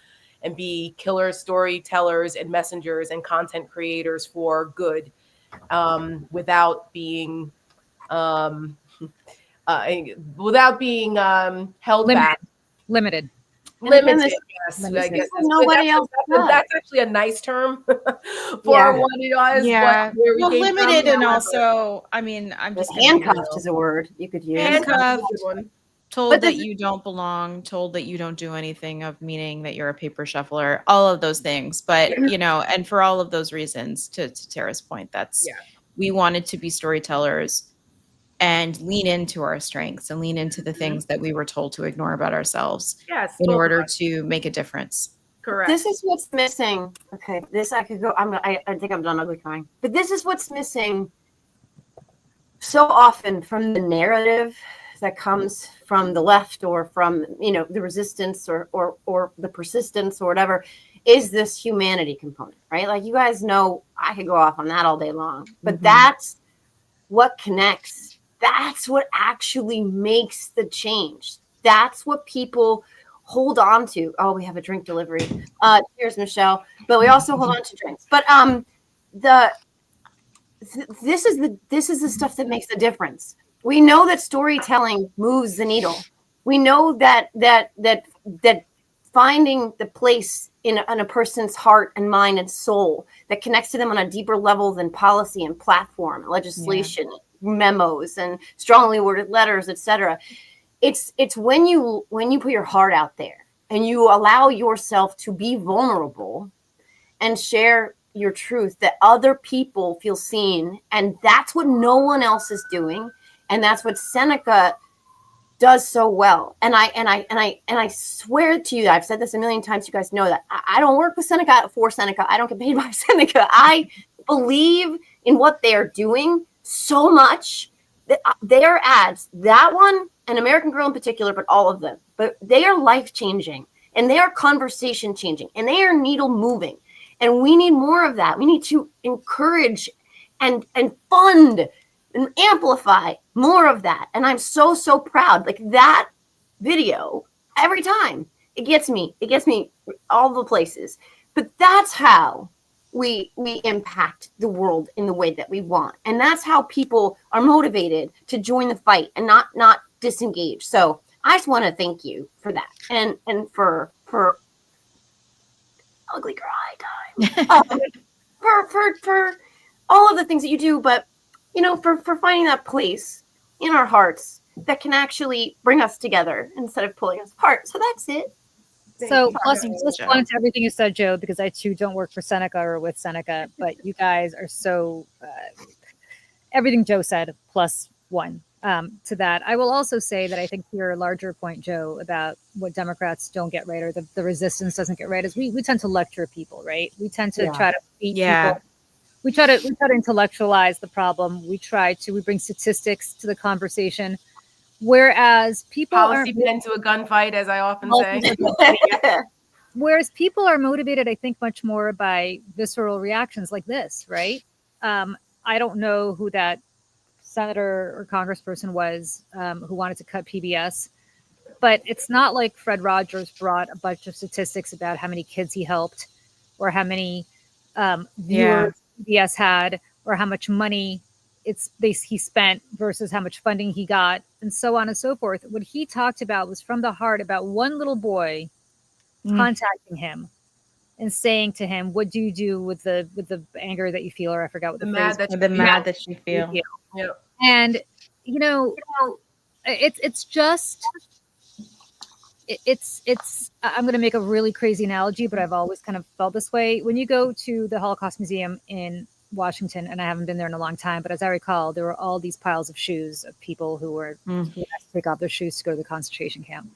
and be killer storytellers and messengers and content creators for good, without being held back. Limited. Yes, I guess nobody else. That's actually a nice term for what it was. Yeah. Well, limited, and also, I mean, I'm just handcuffed is a word you could use. Handcuffed. Is a good one. Told that you don't belong, told that you don't do anything of meaning, that you're a paper shuffler, all of those things. But, and for all of those reasons, to Tara's point, we wanted to be storytellers and lean into our strengths and lean into the things that we were told to ignore about ourselves in order to make a difference. Correct. This is what's missing. Okay, this I could go. I think I'm done ugly crying. But this is what's missing so often from the narrative that comes from the left or from the resistance or the persistence or whatever, is this humanity component, right? Like, you guys know, I could go off on that all day long, but that's what connects. That's what actually makes the change. That's what people hold on to. Oh, we have a drink delivery. Cheers, Michelle. But we also hold on to drinks. But this is the stuff that makes the difference. We know that storytelling moves the needle. We know that finding the place in a person's heart and mind and soul that connects to them on a deeper level than policy and platform, legislation, memos, and strongly worded letters, etc. It's when you put your heart out there and you allow yourself to be vulnerable and share your truth, that other people feel seen, and that's what no one else is doing. And that's what Seneca does so well. And I swear to you, I've said this a million times. You guys know that I don't work with Seneca for Seneca. I don't get paid by Seneca. I believe in what they are doing so much that their ads, that one and American Girl in particular, but all of them, but they are life changing and they are conversation changing and they are needle moving. And we need more of that. We need to encourage and fund and amplify more of that. And I'm so proud. Like, that video, every time it gets me all the places. But that's how we impact the world in the way that we want. And that's how people are motivated to join the fight and not disengage. So I just want to thank you for that. And for ugly cry time. For all of the things that you do, but for finding that place in our hearts that can actually bring us together instead of pulling us apart. So that's it. So plus, just go into everything you said, Joe, because I too don't work for Seneca or with Seneca, but you guys are so everything Joe said plus one to that. I will also say that I think your larger point, Joe, about what Democrats don't get right or the resistance doesn't get right is we tend to lecture people, right? We tend to try to beat people. We try to intellectualize the problem. We bring statistics to the conversation, whereas people policy put into a gunfight, as I often say. Whereas people are motivated, I think, much more by visceral reactions like this, right? I don't know who that senator or congressperson was who wanted to cut PBS, but it's not like Fred Rogers brought a bunch of statistics about how many kids he helped or how many viewers PBS had or how much money he spent versus how much funding he got, and so on and so forth. What he talked about was from the heart about one little boy contacting him and saying to him, "What do you do with the anger that you feel?" Or I forgot what the phrase. The mad that you feel. Yeah. And it's just I'm going to make a really crazy analogy, but I've always kind of felt this way. When you go to the Holocaust Museum in Washington, and I haven't been there in a long time, but as I recall, there were all these piles of shoes of people who were who had to take off their shoes to go to the concentration camp.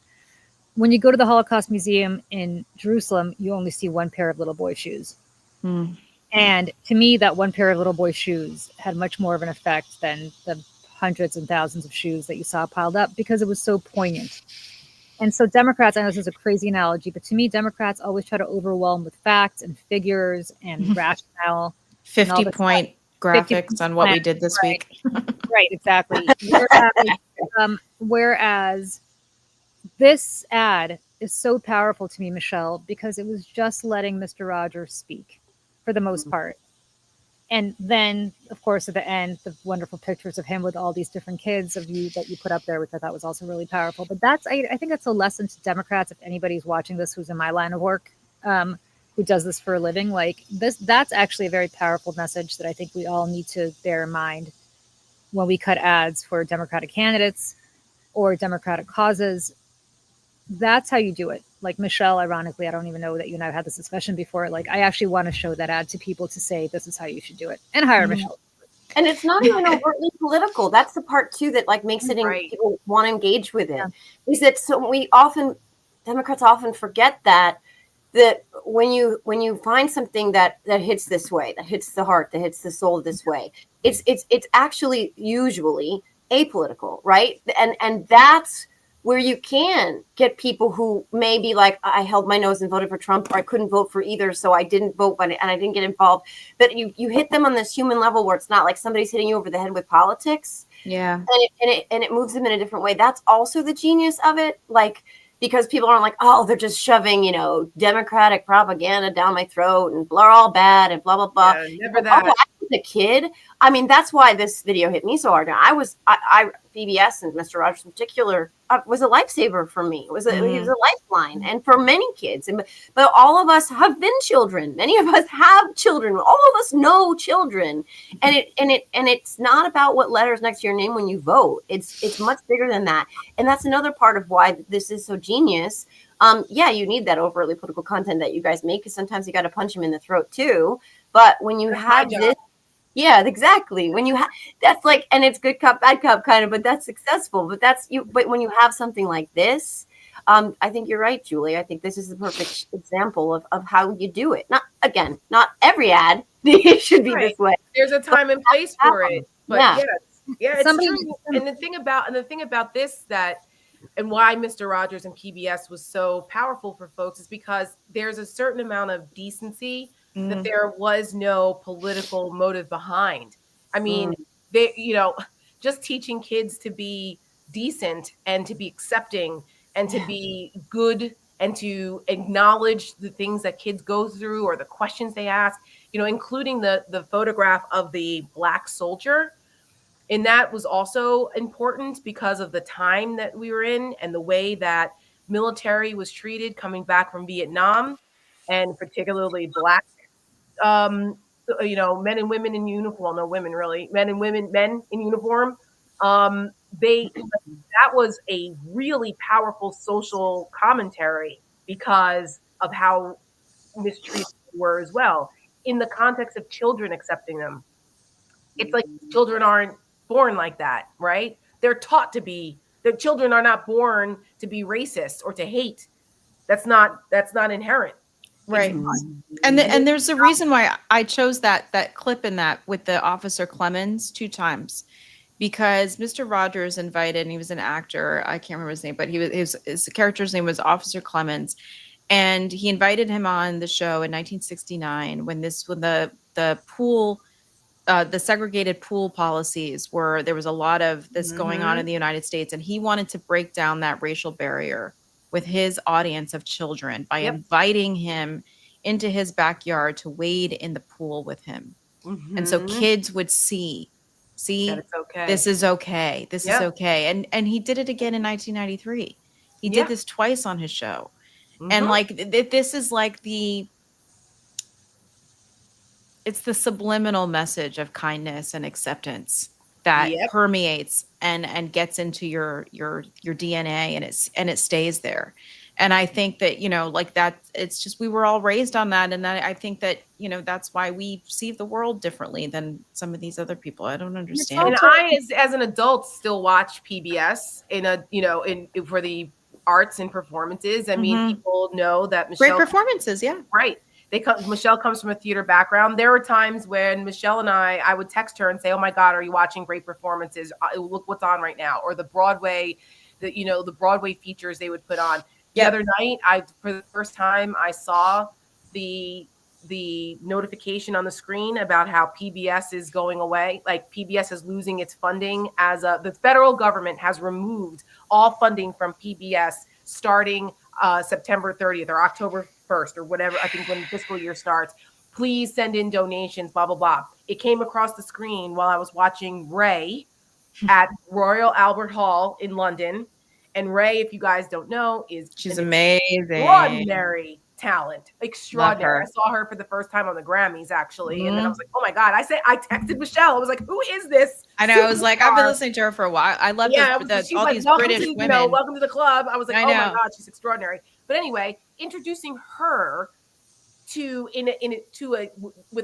When you go to the Holocaust Museum in Jerusalem, you only see one pair of little boy shoes. And to me, that one pair of little boy shoes had much more of an effect than the hundreds and thousands of shoes that you saw piled up, because it was so poignant. And so Democrats, I know this is a crazy analogy, but to me, Democrats always try to overwhelm with facts and figures and rationale. 50-point graphics on what we did this week. Right, exactly. Whereas this ad is so powerful to me, Michelle, because it was just letting Mr. Rogers speak for the most part. And then, of course, at the end, the wonderful pictures of him with all these different kids of you that you put up there, which I thought was also really powerful. But I think that's a lesson to Democrats. If anybody's watching this who's in my line of work, who does this for a living, like that's actually a very powerful message that I think we all need to bear in mind when we cut ads for Democratic candidates or Democratic causes. That's how you do it. Like Michelle, ironically, I don't even know that you and I have had this discussion before. Like, I actually want to show that ad to people to say, this is how you should do it, and hire Michelle. And it's not even overtly political. That's the part too that like makes it people want to engage with it. Is that so? Democrats often forget that when you find something that hits this way, that hits the heart, that hits the soul this way, it's actually usually apolitical, right? And that's where you can get people who may be like, I held my nose and voted for Trump, or I couldn't vote for either, so I didn't vote, and I didn't get involved. But you hit them on this human level where it's not like somebody's hitting you over the head with politics. Yeah. And it moves them in a different way. That's also the genius of it. Like, because people aren't like, oh, they're just shoving, Democratic propaganda down my throat and they're all bad and blah, blah, blah. Yeah, never that. Oh, I was a kid. I mean, that's why this video hit me so hard. PBS and Mr. Rogers in particular was a lifesaver for me. It was a lifeline, and for many kids. But all of us have been children. Many of us have children. All of us know children, and it's not about what letters next to your name when you vote. It's much bigger than that, and that's another part of why this is so genius. You need that overtly political content that you guys make, because sometimes you got to punch them in the throat too. But when you have this. Yeah, exactly. When you have, that's like, and it's good cop, bad cop kind of, but that's successful. But that's you. But when you have something like this, I think you're right, Julie. I think this is the perfect example of how you do it. Not every ad should be this way. There's a time and place for it. But it's true. And the thing about this and why Mr. Rogers and PBS was so powerful for folks is because there's a certain amount of decency that there was no political motive behind. I mean, just teaching kids to be decent and to be accepting and to be good and to acknowledge the things that kids go through or the questions they ask, including the photograph of the Black soldier. And that was also important because of the time that we were in and the way that military was treated coming back from Vietnam, and particularly Black men and women in uniform, no women really, men in uniform. That was a really powerful social commentary because of how mistreated they were as well. In the context of children accepting them, it's like children aren't born like that, right? They're taught to be. Their children are not born to be racist or to hate. That's not inherent. Right. And there's a reason why I chose that clip in that with the Officer Clemens 2 times, because Mr. Rogers invited, and he was an actor, I can't remember his name, but his character's name was Officer Clemens, and he invited him on the show in 1969 when the pool, the segregated pool policies there was a lot of this going on in the United States, and he wanted to break down that racial barrier with his audience of children by inviting him into his backyard to wade in the pool with him. And so kids would see See, that it's okay. This is okay. This is okay. And he did it again in 1993. He did this twice on his show. And like this is like it's the subliminal message of kindness and acceptance that permeates and gets into your DNA, and it stays there. And I think that, you know, like that, it's just, we were all raised on that. And I think that, you know, that's why we see the world differently than some of these other people. I don't understand. And I, as an adult, still watch PBS for the arts and performances. I mean, people know that Michelle. Great performances, right. Michelle comes from a theater background. There were times when Michelle and I would text her and say, "Oh my God, are you watching great performances? Look what's on right now," or the Broadway features they would put on. The other night, for the first time, I saw the notification on the screen about how PBS is going away. Like PBS is losing its funding the federal government has removed all funding from PBS starting September 30th or October 1st or whatever, I think when the fiscal year starts. Please send in donations, blah, blah, blah. It came across the screen while I was watching Ray at Royal Albert Hall in London. And Ray, if you guys don't know, she's amazing. Extraordinary talent. Extraordinary. I saw her for the first time on the Grammys, actually. And then I was like, oh my God. I texted Michelle. I was like, who is this? I know. I was like, I've been listening to her for a while. I love all these British women. Welcome to the club. I was like, oh my God, she's extraordinary. But anyway, introducing her with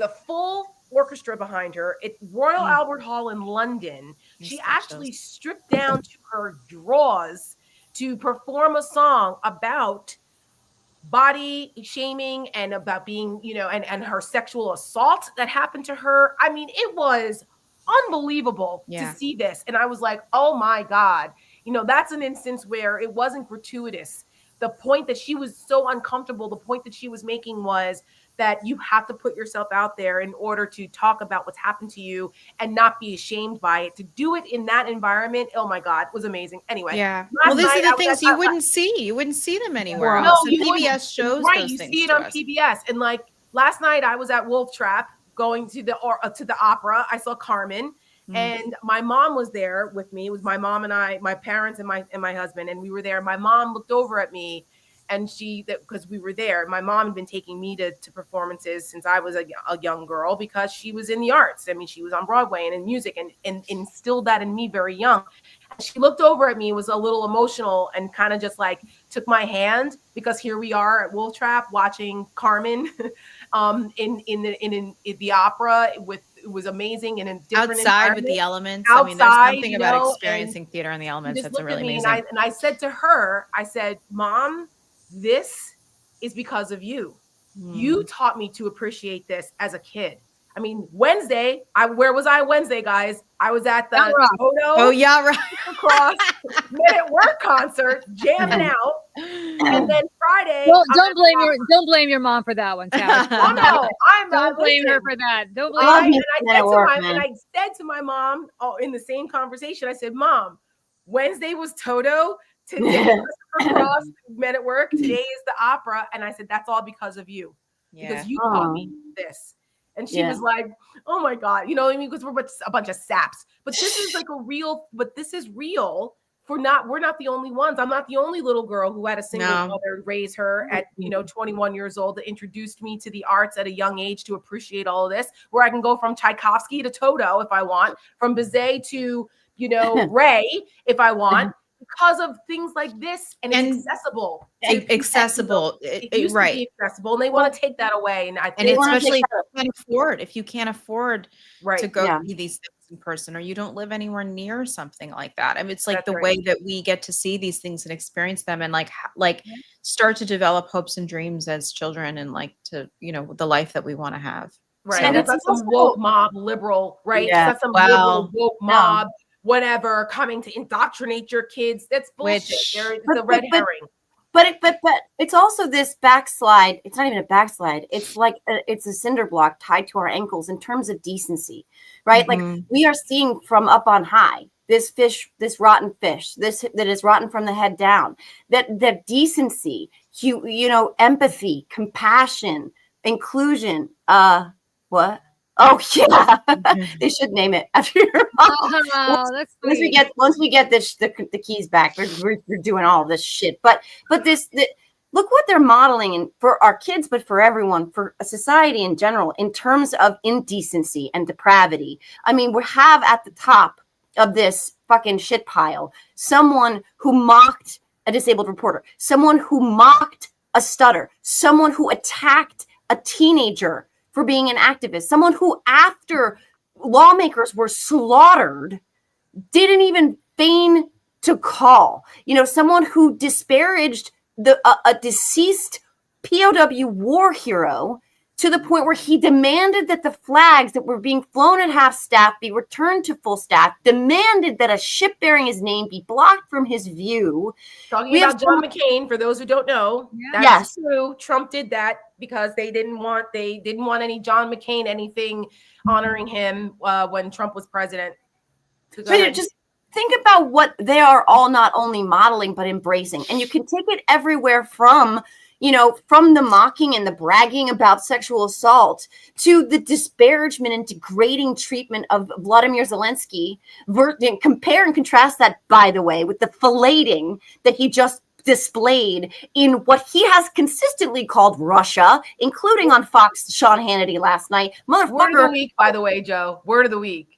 a full orchestra behind her at Royal Albert Hall in London. She actually stripped down to her drawers to perform a song about body shaming and about being, and her sexual assault that happened to her. I mean, it was unbelievable to see this. And I was like, oh my God, that's an instance where it wasn't gratuitous. The point that she was so uncomfortable, the point that she was making was that you have to put yourself out there in order to talk about what's happened to you and not be ashamed by it. To do it in that environment, oh my God, was amazing. Anyway. Yeah. Well, these are the things you wouldn't see. You wouldn't see them anywhere else. No, PBS shows those you things see it on PBS. And like last night I was at Wolf Trap going to the opera. I saw Carmen. And my mom was there with me. It was my mom and I, my parents and my husband, and we were there. My mom looked over at me, and because we were there, my mom had been taking me to performances since I was a young girl because she was in the arts. I mean, she was on Broadway and in music and instilled that in me very young. And she looked over at me, was a little emotional, and kind of just like took my hand, because here we are at Wolf Trap watching Carmen in the opera with. It was amazing and in different outside with the elements. I mean, there's something about experiencing theater in the elements that's really amazing. And I said to her, I said, Mom, this is because of you. You taught me to appreciate this as a kid. I mean, Wednesday, where was I Wednesday, guys? I was at the Cross Men at Work concert, jamming out. And then Friday, don't blame your mom for that one, Cal. Oh no, don't blame her for that. Don't blame her. And I said to my mom, in the same conversation, I said, Mom, Wednesday was Toto. Today was Cross Men at Work. Today is the opera. And I said, that's all because of you. Because you taught me this. And she was like, oh my God, because we're a bunch of saps. But this is this is real we're not the only ones. I'm not the only little girl who had a single mother raise her at, 21 years old, that introduced me to the arts at a young age to appreciate all of this, where I can go from Tchaikovsky to Toto if I want, from Bizet to, Ray if I want. Because of things like this, and it's accessible. Accessible, it used to be accessible, and they want to take that away. And especially if you can't afford to go see these things in person, or you don't live anywhere near something like that. I mean, it's like way that we get to see these things and experience them, and start to develop hopes and dreams as children, and the life that we want to have. Right, and it's some woke mob liberal, right? Yeah. That's some liberal woke mob. Whatever, coming to indoctrinate your kids. That's bullshit. It's a red herring. But it's also this backslide. It's not even a backslide. It's like it's a cinder block tied to our ankles in terms of decency, right? Like we are seeing from up on high, this rotten fish, that is rotten from the head down. That decency, empathy, compassion, inclusion. What? Oh yeah, they should name it after your mom. Oh, that's sweet. Once we get the keys back, we're doing all this shit. But look what they're modeling for our kids, but for everyone, for a society in general, in terms of indecency and depravity. I mean, we have at the top of this fucking shit pile someone who mocked a disabled reporter, someone who mocked a stutter, someone who attacked a teenager for being an activist, someone who, after lawmakers were slaughtered, didn't even feign to call. Someone who disparaged a deceased POW war hero to the point where he demanded that the flags that were being flown at half staff be returned to full staff, demanded that a ship bearing his name be blocked from his view. Talking about John McCain, for those who don't know, that's true. Trump did that because they didn't want any John McCain anything honoring him when Trump was president. So just think about what they are all not only modeling but embracing, and you can take it everywhere from the mocking and the bragging about sexual assault to the disparagement and degrading treatment of Vladimir Zelensky. Compare and contrast that, by the way, with the filleting that he just displayed in what he has consistently called Russia, including on Fox, Sean Hannity last night. Motherfucker. Word of the week, by the way, Joe. Word of the week.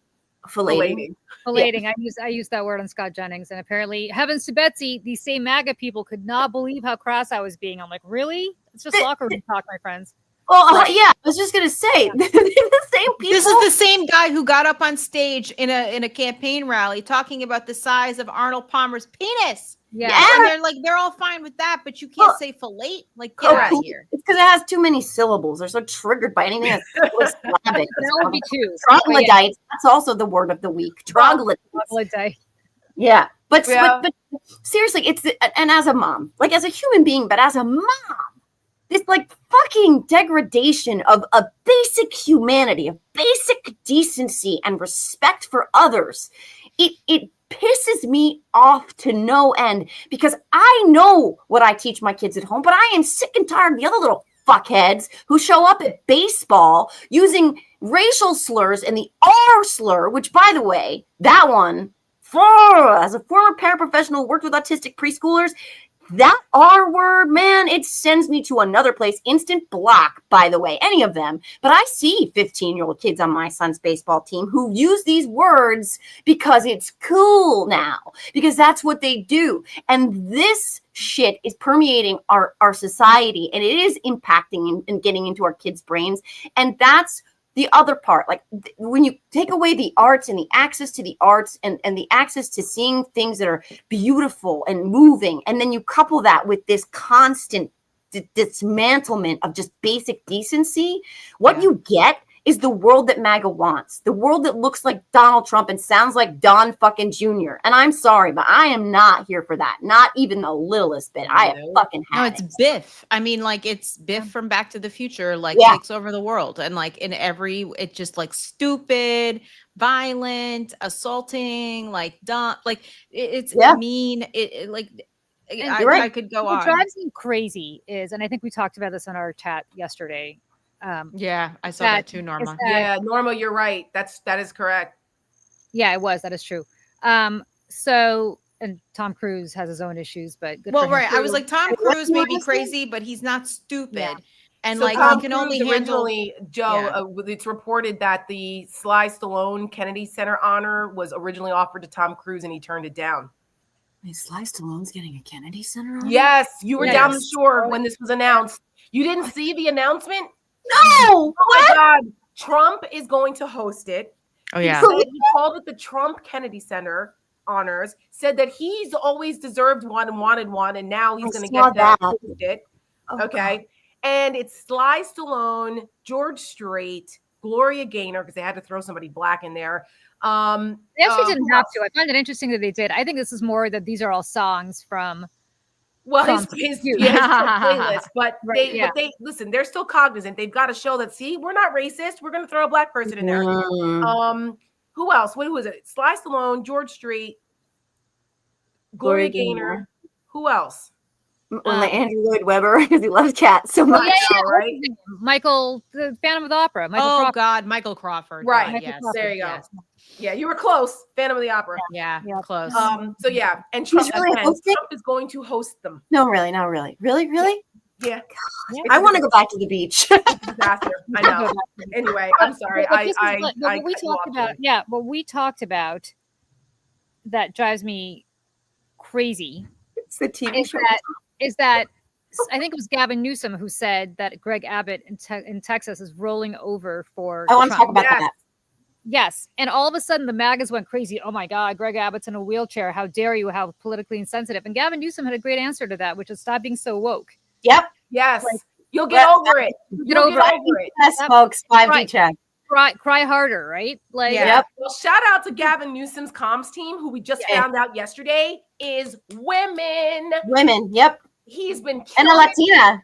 Filleting. Yeah. I used that word on Scott Jennings, and apparently, heavens to Betsy, these same MAGA people could not believe how crass I was being. I'm like, really? It's just locker room talk, my friends. Well, yeah, I was just gonna say the same people. This is the same guy who got up on stage in a campaign rally talking about the size of Arnold Palmer's penis. Yeah, and they're all fine with that, but you can't say fillate. Like, get out of here. It's because it has too many syllables. They're so triggered by anything that's Slavic. That would be too. Troglodytes. That's also the word of the week. Troglodyte. Yeah, but seriously, and as a mom, like as a human being, but as a mom, this like fucking degradation of a basic humanity, of basic decency and respect for others, it pisses me off to no end, because I know what I teach my kids at home, but I am sick and tired of the other little fuckheads who show up at baseball using racial slurs and the R slur, which, by the way, that one, as a former paraprofessional who worked with autistic preschoolers, that R word, man, it sends me to another place. Instant block, by the way, any of them. But I see 15-year-old kids on my son's baseball team who use these words because it's cool now, because that's what they do. And this shit is permeating our society, and it is impacting and getting into our kids' brains. And that's the other part. Like when you take away the arts and the access to the arts and the access to seeing things that are beautiful and moving, and then you couple that with this constant dismantlement of just basic decency, what you get is the world that MAGA wants, the world that looks like Donald Trump and sounds like Don fucking Jr. And I'm sorry, but I am not here for that. Not even the littlest bit. I have fucking had it's Biff. I mean, like, it's Biff from Back to the Future, like takes over the world. And like it's just like stupid, violent, assaulting, like dumb, like it's mean. I could go on. What drives me crazy is, and I think we talked about this in our chat yesterday. I saw that too, Norma. Norma, you're right. That is correct. Yeah, it was. That is true. So, and Tom Cruise has his own issues, but good for him. I was like, Tom Cruise may be crazy, but he's not stupid. Yeah. And so like, Tom he can Cruise only originally, Joe, it's reported that the Sly Stallone Kennedy Center honor was originally offered to Tom Cruise and he turned it down. Wait, Sly Stallone's getting a Kennedy Center honor? Yes, you were down the shore when this was announced. You didn't see the announcement? No! Oh my God. Trump is going to host it. Oh, yeah. He called it the Trump Kennedy Center honors, said that he's always deserved one and wanted one, and now he's going to get that hosted. Okay. God. And it's Sly Stallone, George Strait, Gloria Gaynor, because they had to throw somebody black in there. They actually didn't have to. I find it interesting that they did. I think this is more that these are all songs from his playlist, but they listen, they're still cognizant. They've got to show that, see, we're not racist. We're going to throw a black person in there. Who else? Who is it? Sly Stallone, George Strait, Gloria Gaynor. Who else? Like Andrew Lloyd Webber, because he loves cats so much. Right? Michael, the Phantom of the Opera. Michael Oh Crawford. God, Michael Crawford. Right. God, yes. There you go. Yes. Yeah, you were close. Phantom of the Opera. Yeah, close. So yeah, and Trump, really again, Trump is going to host them. No, really, not really. Really? Yeah. I want to go back to the beach. Disaster. I know. Anyway, I'm sorry. What we talked about that drives me crazy It's the TV show. Is that I think it was Gavin Newsom who said that Greg Abbott in Texas is rolling over for I want to Trump. talk about that. Yes. And all of a sudden the MAGAs went crazy. Oh my God, Greg Abbott's in a wheelchair. How dare you? How politically insensitive. And Gavin Newsom had a great answer to that, which is stop being so woke. Yep. Yes. You'll get over it. Get over it. Yes, folks. 5G check. Cry harder, right? Like, Yep. Well, shout out to Gavin Newsom's comms team, who we just found out yesterday is women. Women. Yep. He's been and a Latina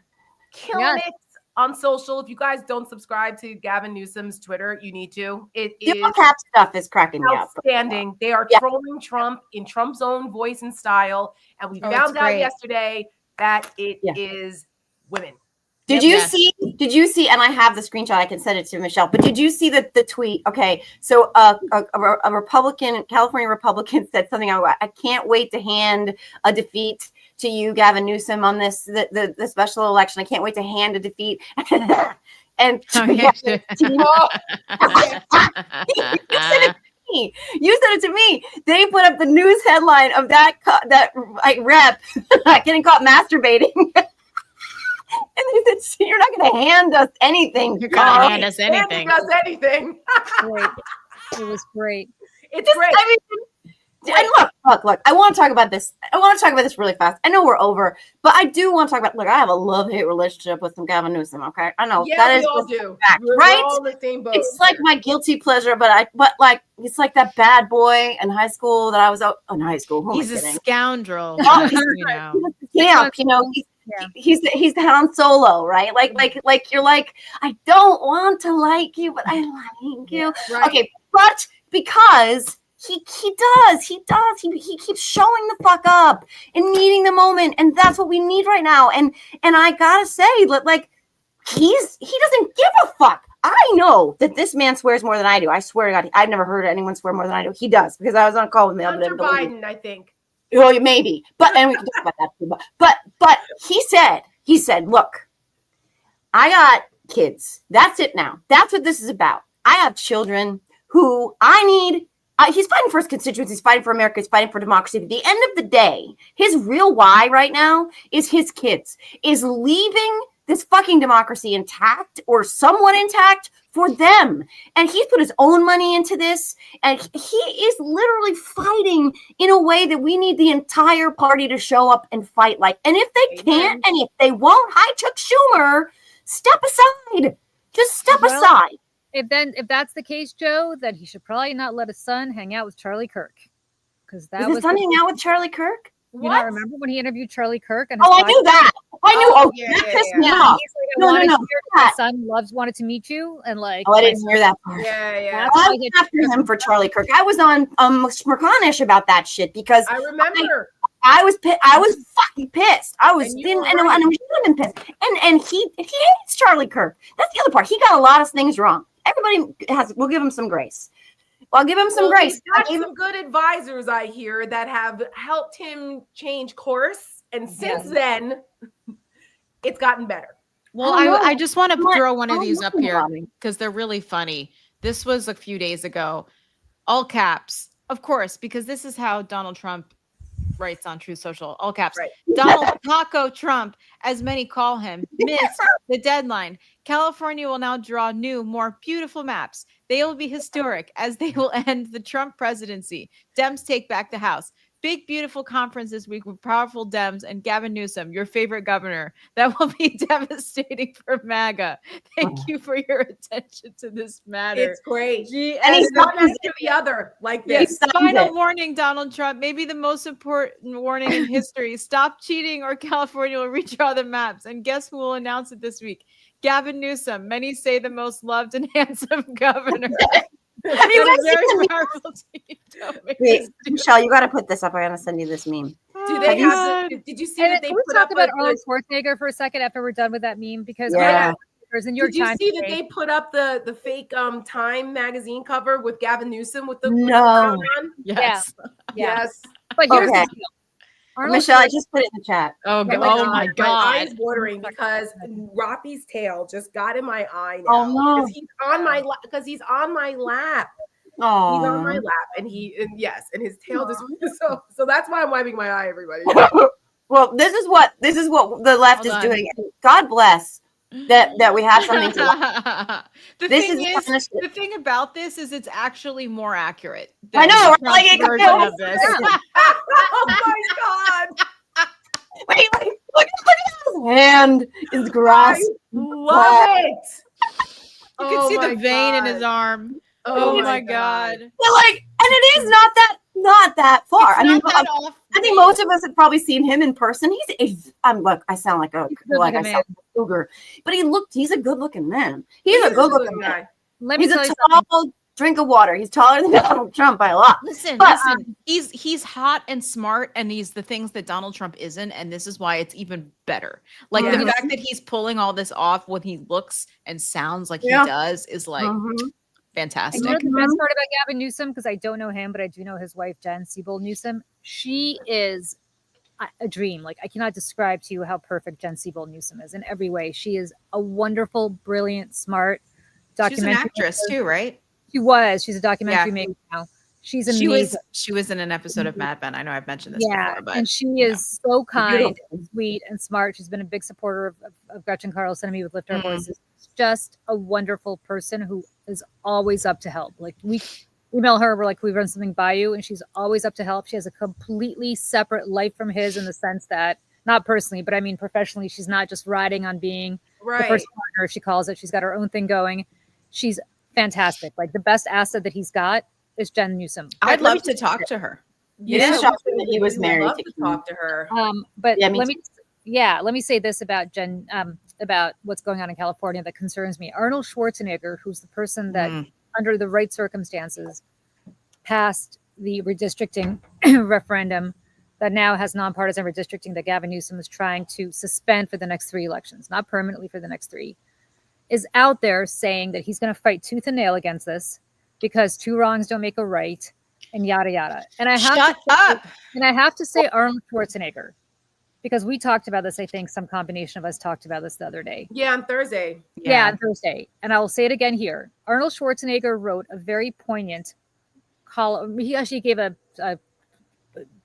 killing it on social. If you guys don't subscribe to Gavin Newsom's Twitter, you need to. It is cap stuff is cracking me up. Outstanding. They are trolling Trump in Trump's own voice and style, and we found out yesterday that it is women. Did you see, and I have the screenshot, I can send it to Michelle, but did you see the tweet? Okay. So a California Republican said something, I can't wait to hand a defeat to you, Gavin Newsom, on this, the special election. I can't wait to hand a defeat. And you said it to me. They put up the news headline of that rep getting caught masturbating. And they said, so "You're not going to hand us anything. You're going to hand us anything. Hand us anything." Great. It was great. It's great. I mean, and look. I want to talk about this. I want to talk about this really fast. I know we're over, but I do want to talk about. Look, I have a love-hate relationship with some Gavin Newsom. Okay, I know that is all do. Fact, we're right? all in the same boat. It's like my guilty pleasure, but like it's like that bad boy in high school that I was out in high school. He's a scoundrel. He's Han Solo, right? Like you're like, I don't want to like you, but I like you. Right. Okay, but because he keeps showing the fuck up and meeting the moment, and that's what we need right now. And I gotta say, like he doesn't give a fuck. I know that this man swears more than I do. I swear to God, I've never heard anyone swear more than I do. He does, because I was on a call with him. Hunter Biden, I think. Oh, maybe, and we can talk about that too. But he said, look, I got kids. That's it now. That's what this is about. I have children who I need. He's fighting for his constituents. He's fighting for America. He's fighting for democracy. At the end of the day, his real why right now is his kids, is leaving this fucking democracy intact or somewhat intact for them. And he's put his own money into this. And he is literally fighting in a way that we need the entire party to show up and fight like. And if they can't, and if they won't, hi, Chuck Schumer, step aside. Just step aside. If that's the case, Joe, then he should probably not let his son hang out with Charlie Kirk. Because that was his son hang out with Charlie Kirk? You not remember when he interviewed Charlie Kirk? And I knew that. I knew. That pissed me off. No. My son wanted to meet you, and like. Oh, I didn't hear that part. Yeah. I was after him for Charlie Kirk. I was on Smirconish about that shit because I remember. I was fucking pissed. I was, and we should have been pissed. And he hates Charlie Kirk. That's the other part. He got a lot of things wrong. Everybody we'll give him some grace. I'll give him some grace. He's got some good advisors, I hear, that have helped him change course. And since then, it's gotten better. Well, I just want to throw one of these up here because they're really funny. This was a few days ago. All caps, of course, because this is how Donald Trump writes on Truth Social. All caps. Right. Donald Taco Trump, as many call him, missed the deadline. California will now draw new, more beautiful maps. They will be historic as they will end the Trump presidency. Dems take back the House. Big, beautiful conference this week with powerful Dems and Gavin Newsom, your favorite governor. That will be devastating for MAGA. Thank you for your attention to this matter. It's great. And he's one after the other, like this. Final warning, Donald Trump, maybe the most important warning in history. Stop cheating or California will redraw the maps. And guess who will announce it this week? Gavin Newsom. Many say the most loved and handsome governor. Have you guys seen the meme? Wait, Michelle, you got to put this up. I got to send you this meme. Do they have? Did you see that they can we put talk up about Arnold Schwarzenegger for a second after we're done with that meme? Because in New York Did you Times see that they put up the fake Time magazine cover with Gavin Newsom with the No. on? Yes. Yes. But here's Okay. the deal. Arnold Michelle, I just put it in the chat. Oh, my God. My eyes watering because Rafi's tail just got in my eye now. Oh, no. Because he's on my lap. Because he's on my lap. Oh. He's on my lap, and his tail just so that's why I'm wiping my eye, everybody. Well, this is what the left is doing. God bless that we have something to. The thing about this is it's actually more accurate. I know. We're like version of this. Oh my God! Wait, look at his hand is grasped. Love it. You can see the vein in his arm. Oh my God! But like, and it is not that far. I mean, I think most of us have probably seen him in person. Look, I sound like a cougar, but he's a good looking man. He's a good looking man. He's a tall drink of water. He's taller than Donald Trump by a lot. Listen, he's hot and smart, and he's the things that Donald Trump isn't, and this is why it's even better. Like the fact that he's pulling all this off when he looks and sounds like he does is like fantastic. You know the best part about Gavin Newsom, because I don't know him, but I do know his wife, Jen Siebold Newsom. She is a dream. Like, I cannot describe to you how perfect Jen Siebold Newsom is in every way. She is a wonderful, brilliant, smart documentary. She's an actress too, right? She was. She's a documentary maker now. She's amazing. She was in an episode of Mad Men. I know I've mentioned this before, but and she is so kind, and sweet, and smart. She's been a big supporter of Gretchen Carlson and me with Lift Our Voices. She's just a wonderful person who is always up to help. Like, we email her, we're like, we run something by you, and she's always up to help. She has a completely separate life from his in the sense that, not personally, but I mean professionally, she's not just riding on being the first partner, she calls it. She's got her own thing going. She's fantastic. Like, the best asset that he's got is Jen Newsom. I'd love to talk to her. Yeah, shocking that he was married to talk to her. But let me say this about Jen, about what's going on in California that concerns me. Arnold Schwarzenegger, who's the person that, under the right circumstances, passed the redistricting referendum that now has nonpartisan redistricting that Gavin Newsom is trying to suspend for the next 3 elections, not permanently for the next 3, is out there saying that he's going to fight tooth and nail against this because 2 wrongs don't make a right, and yada yada. And I have to say Arnold Schwarzenegger, because we talked about this. I think some combination of us talked about this the other day. Yeah, on Thursday. Yeah, on Thursday. And I will say it again here. Arnold Schwarzenegger wrote a very poignant column. He actually gave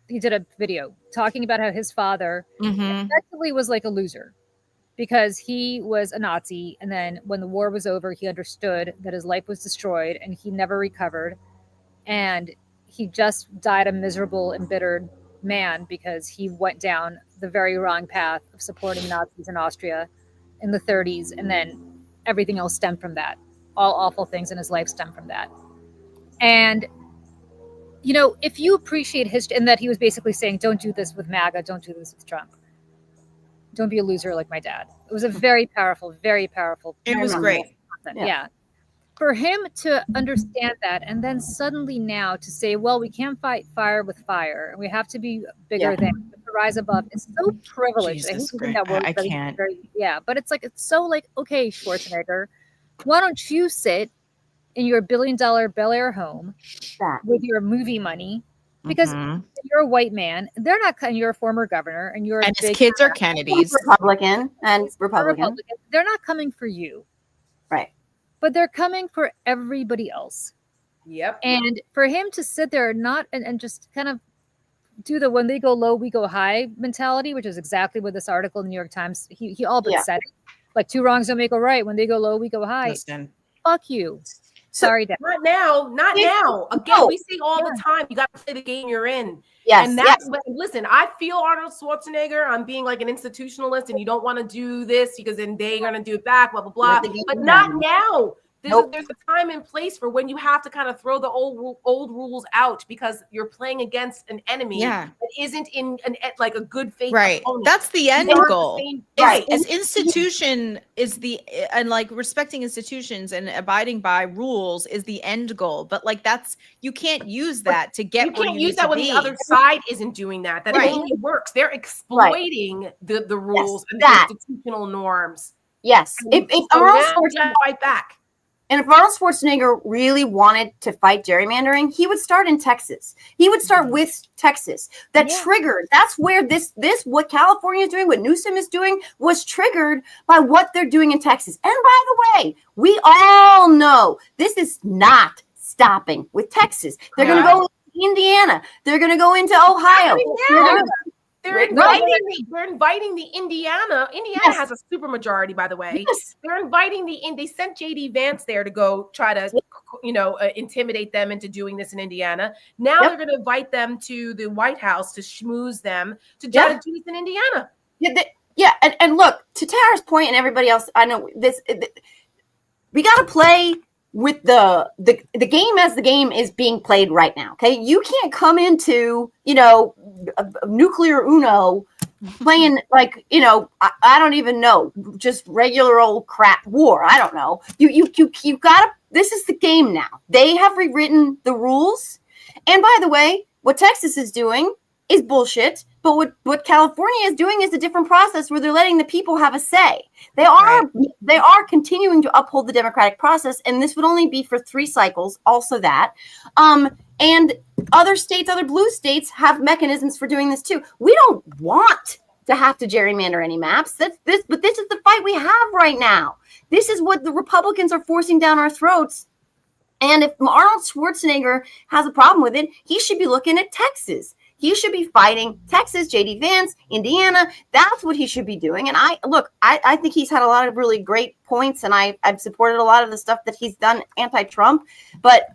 he did a video talking about how his father effectively was like a loser because he was a Nazi. And then when the war was over, he understood that his life was destroyed and he never recovered. And he just died a miserable, embittered man because he went down the very wrong path of supporting Nazis in Austria in the 30s. And then everything else stemmed from that. All awful things in his life stemmed from that. And, you know, if you appreciate history, and that he was basically saying, don't do this with MAGA, don't do this with Trump. Don't be a loser like my dad. It was a very powerful, very powerful. It was great. Yeah. For him to understand that, and then suddenly now to say, well, we can't fight fire with fire. We have to be bigger than, to rise above. It's so privileged. Jesus, I can't. But it's like, it's so like, okay, Schwarzenegger, why don't you sit in your $1 billion Bel Air home with your movie money? Because you're a white man, they're not. And you're a former governor, and his kids are Kennedys, Republican. They're not coming for you, right? But they're coming for everybody else. Yep. And for him to sit there and just kind of do the when they go low, we go high mentality, which is exactly what this article in the New York Times, he all but said it. Like 2 wrongs don't make a right. When they go low, we go high. Listen. Fuck you. Sorry, Dad. Not now. Again, we say all the time, you got to play the game you're in. Yes. And that's when, listen, I feel Arnold Schwarzenegger. I'm being like an institutionalist and you don't want to do this because then they're going to do it back, blah, blah, blah. But not now. There's a time and place for when you have to kind of throw the old rules out because you're playing against an enemy that isn't in like a good faith opponent. That's the end goal. As institution is and like respecting institutions and abiding by rules is the end goal. But like you can't use that to get. You can't use that when the other side isn't doing that. That only works. They're exploiting the rules and the institutional norms. Yes, if Arnold Schwarzenegger fight back. And if Arnold Schwarzenegger really wanted to fight gerrymandering, he would start in Texas. He would start with Texas. That triggered. That's where this what California is doing, what Newsom is doing, was triggered by what they're doing in Texas. And by the way, we all know this is not stopping with Texas. They're going to go into Indiana. They're going to go into Ohio. They're inviting the Indiana. Indiana has a super majority, by the way. Yes. They're inviting they sent JD Vance there to go try to, intimidate them into doing this in Indiana. Now they're going to invite them to the White House to schmooze them to try to do this in Indiana. And look, to Tara's point and everybody else, I know this. We got to play with the game as the game is being played right now. Okay, you can't come into a nuclear Uno playing like I don't even know, just regular old crap war. I don't know. You gotta. This is the game now. They have rewritten the rules, and by the way, what Texas is doing is bullshit. But what California is doing is a different process where they're letting the people have a say. They are continuing to uphold the democratic process, and this would only be for 3 cycles. Also that, and other states, other blue states, have mechanisms for doing this too. We don't want to have to gerrymander any maps. But this is the fight we have right now. This is what the Republicans are forcing down our throats. And if Arnold Schwarzenegger has a problem with it, he should be looking at Texas. He should be fighting Texas, JD Vance, Indiana. That's what he should be doing. And I think he's had a lot of really great points, and I've supported a lot of the stuff that he's done anti-Trump. But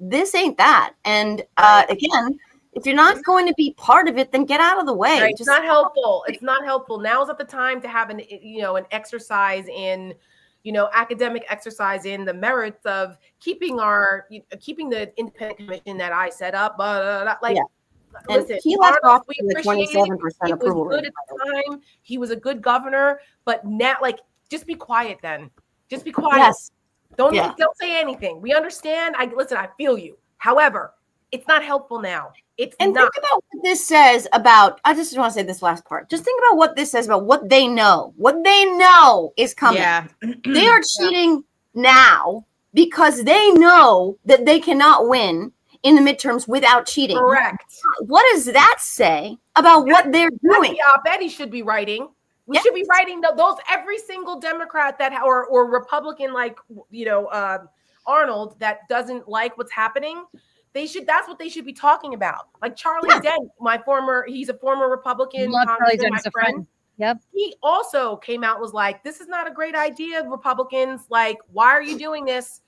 this ain't that. And again, if you're not going to be part of it, then get out of the way. Right. It's not helpful. It's not helpful. Now is not the time to have an exercise in, academic exercise in the merits of keeping the independent commission that I set up. Listen, he left off with 27% approval rate. At the time. He was a good governor, but now, just be quiet. Then, just be quiet. Yes. Don't say anything. We understand. I feel you. However, it's not helpful now. Think about what this says about. I just want to say this last part. Just think about what this says about what they know. What they know is coming. Yeah. They are cheating now because they know that they cannot win in the midterms without cheating. Correct. What does that say about what they're doing? I bet he should be writing. We should be writing those every single Democrat that or Republican Arnold that doesn't like what's happening. That's what they should be talking about. Like Charlie Dent, he's a former Republican congressman, my friend. Yep. He also came out and was like, this is not a great idea, Republicans. Like, why are you doing this?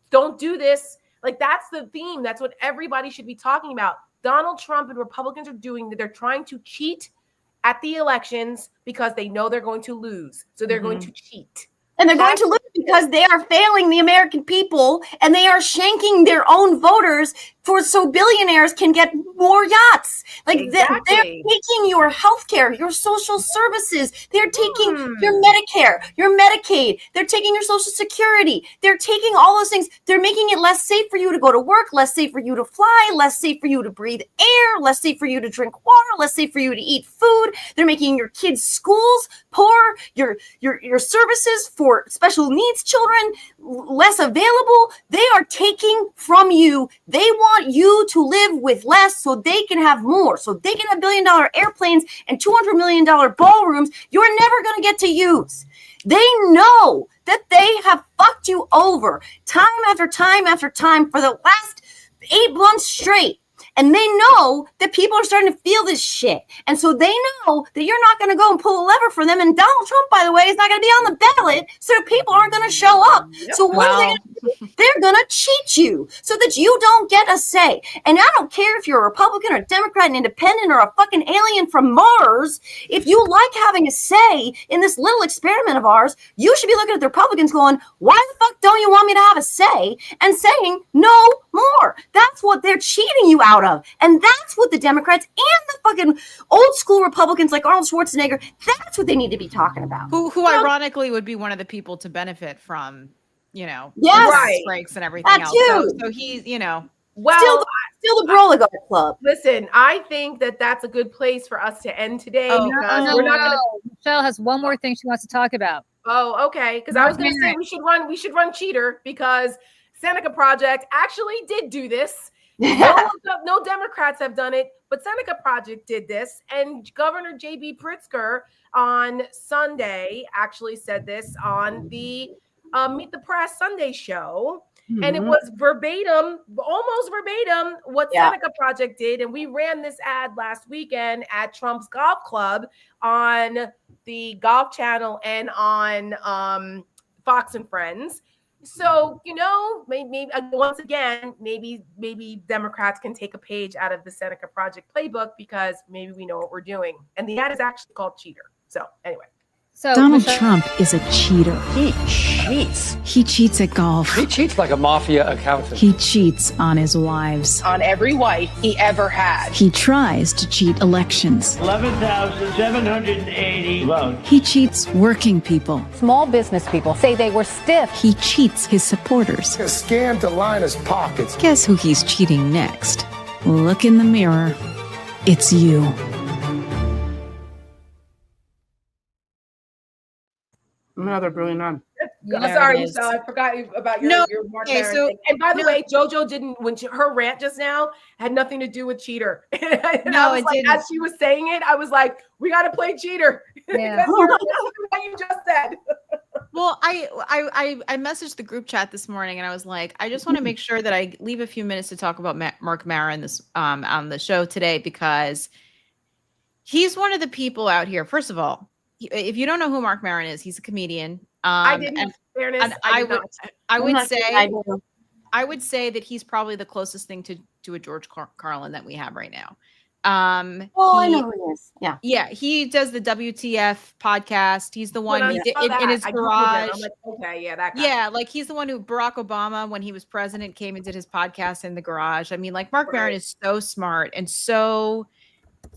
Don't do this. Like, that's the theme. That's what everybody should be talking about. Donald Trump and Republicans are doing that. They're trying to cheat at the elections because they know they're going to lose. So they're going to cheat. And they're going to lose because they are failing the American people and they are shanking their own voters so billionaires can get more yachts. Like they're taking your healthcare, your social services. They're taking your Medicare, your Medicaid. They're taking your Social Security. They're taking all those things. They're making it less safe for you to go to work, less safe for you to fly, less safe for you to breathe air, less safe for you to drink water, less safe for you to eat food. They're making your kids' schools poor, your services for special needs children less available. They are taking from you. They want you to live with less so they can have more, so they can have $1 billion airplanes and $200 million ballrooms you're never going to get to use. They know that they have fucked you over time after time after time for the last 8 months straight. And they know that people are starting to feel this shit. And so they know that you're not going to go and pull a lever for them. And Donald Trump, by the way, is not going to be on the ballot. So people aren't going to show up. Yep. So what are they going to they're going to cheat you so that you don't get a say. And I don't care if you're a Republican or Democrat, an independent or a fucking alien from Mars. If you like having a say in this little experiment of ours, you should be looking at the Republicans going, why the fuck don't you want me to have a say? And saying no more. That's what they're cheating you out of. And that's what the Democrats and the fucking old school Republicans like Arnold Schwarzenegger, that's what they need to be talking about. Who ironically would be one of the people to benefit from, yes, right. breaks and everything else. So he's, well, still the Broligar Club. Listen, I think that that's a good place for us to end today. Because we're not going to. Michelle has one more thing she wants to talk about. Oh, okay. Because I was going to say we should run Cheater because Seneca Project actually did do this. No Democrats have done it, but Seneca Project did this, and Governor J.B. Pritzker on Sunday actually said this on the Meet the Press Sunday show. And it was almost verbatim what Seneca Project did. And we ran this ad last weekend at Trump's Golf Club on the Golf Channel and on Fox and Friends. So, maybe once again, maybe Democrats can take a page out of the Seneca Project playbook because maybe we know what we're doing. And the ad is actually called Cheater. So anyway. So Donald Trump is a cheater. He cheats. He cheats at golf. He cheats like a mafia accountant. He cheats on his wives. On every wife he ever had. He tries to cheat elections. 11,780 votes. He cheats working people. Small business people say they were stiff. He cheats his supporters. A scam to line his pockets. Guess who he's cheating next? Look in the mirror. It's you. Another brilliant on. Sorry, Michelle, I forgot about your Mark Maron thing. And by the way, JoJo didn't her rant just now had nothing to do with Cheater. It didn't. As she was saying it, I was like, we got to play Cheater. Yeah. What you just said. Well, I messaged the group chat this morning and I was like, I just want to make sure that I leave a few minutes to talk about Mark Maron this on the show today because he's one of the people out here. First of all, if you don't know who Mark Maron is, he's a comedian. I didn't. In fairness, and I would say that he's probably the closest thing to a George Carlin that we have right now. I know who he is. Yeah. Yeah. He does the WTF podcast. He's the one in his garage. I'm like, okay, yeah, that guy. Yeah, like he's the one who Barack Obama, when he was president, came and did his podcast in the garage. I mean, like Mark Maron is so smart and so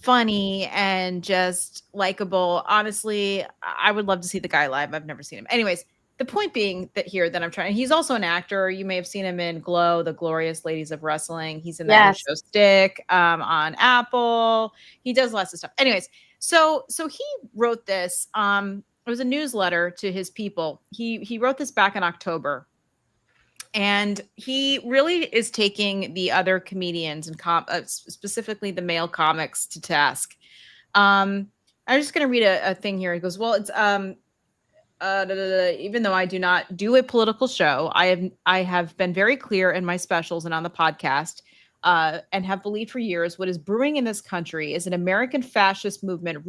funny and just likable. Honestly, I would love to see the guy live. I've never seen him. Anyways, the point being he's also an actor. You may have seen him in Glow, The Glorious Ladies of Wrestling. He's in that show Stick on Apple. He does lots of stuff. Anyways, so he wrote this. It was a newsletter to his people. He wrote this back in October. And he really is taking the other comedians and specifically the male comics to task. I'm just going to read a thing here. He goes, well, it's even though I do not do a political show, I have been very clear in my specials and on the podcast and have believed for years what is brewing in this country is an American fascist movement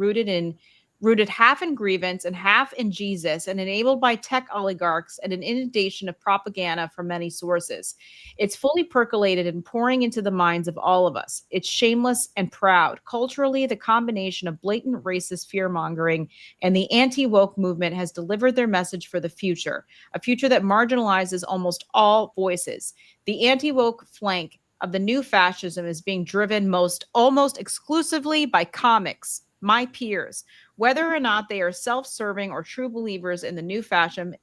rooted half in grievance and half in Jesus and enabled by tech oligarchs and an inundation of propaganda from many sources. It's fully percolated and pouring into the minds of all of us. It's shameless and proud. Culturally, the combination of blatant racist fear-mongering and the anti-woke movement has delivered their message for the future, a future that marginalizes almost all voices. The anti-woke flank of the new fascism is being driven almost exclusively by comics, my peers. Whether or not they are self-serving or true believers in the new fascism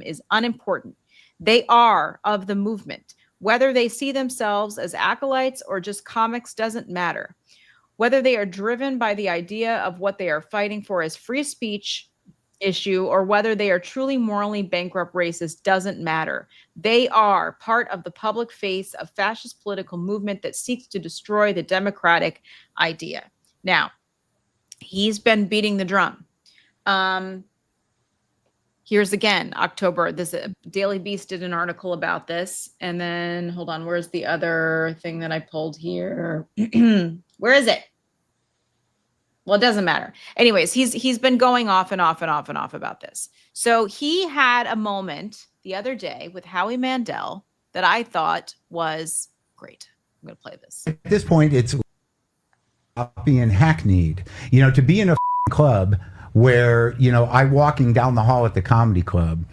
is unimportant. They are of the movement. Whether they see themselves as acolytes or just comics doesn't matter. Whether they are driven by the idea of what they are fighting for as free speech issue or whether they are truly morally bankrupt racists doesn't matter. They are part of the public face of fascist political movement that seeks to destroy the democratic idea. Now, he's been beating the drum. Here's again, October. This Daily Beast did an article about this. And then, hold on, where's the other thing that I pulled here? Where is it? Well, it doesn't matter. Anyways, he's been going off and off and off and off about this. So he had a moment the other day with Howie Mandel that I thought was great. I'm going to play this. At this point, it's being hackneyed. You know, to be in a club where, you know, I walking down the hall at the comedy club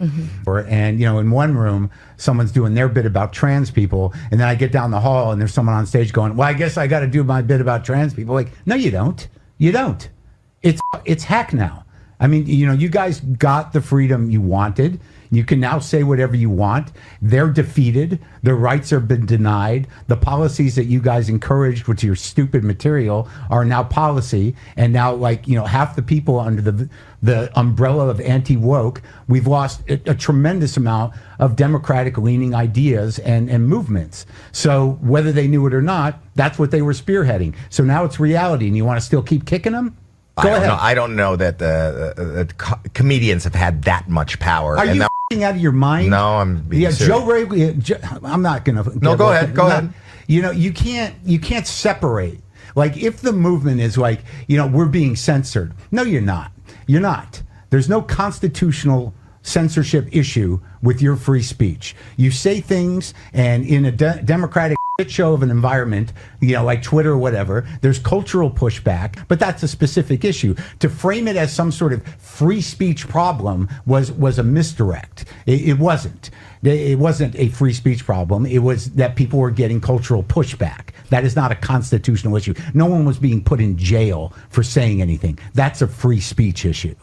and, you know, in one room, someone's doing their bit about trans people. And then I get down the hall and there's someone on stage going, well, I guess I got to do my bit about trans people. Like, no, you don't. You don't. It's hack now. I mean, you know, you guys got the freedom you wanted. You can now say whatever you want. They're defeated. Their rights have been denied. The policies that you guys encouraged with your stupid material are now policy. And now, like, you know, half the people under the umbrella of anti-woke, we've lost a tremendous amount of democratic-leaning ideas and movements. So whether they knew it or not, that's what they were spearheading. So now it's reality, and you want to still keep kicking them? Go ahead. I don't know that the comedians have had that much power. Are you out of your mind? No, I'm being serious. Joe Rogan. I'm not going to. No, go ahead. Go ahead. You know, you can't separate. Like, if the movement is like, you know, we're being censored. No, you're not. You're not. There's no constitutional censorship issue with your free speech. You say things, and in a democratic shit show of an environment, you know, like Twitter or whatever, there's cultural pushback, but that's a specific issue. To frame it as some sort of free speech problem was a misdirect. It wasn't. It wasn't a free speech problem. It was that people were getting cultural pushback. That is not a constitutional issue. No one was being put in jail for saying anything. That's a free speech issue.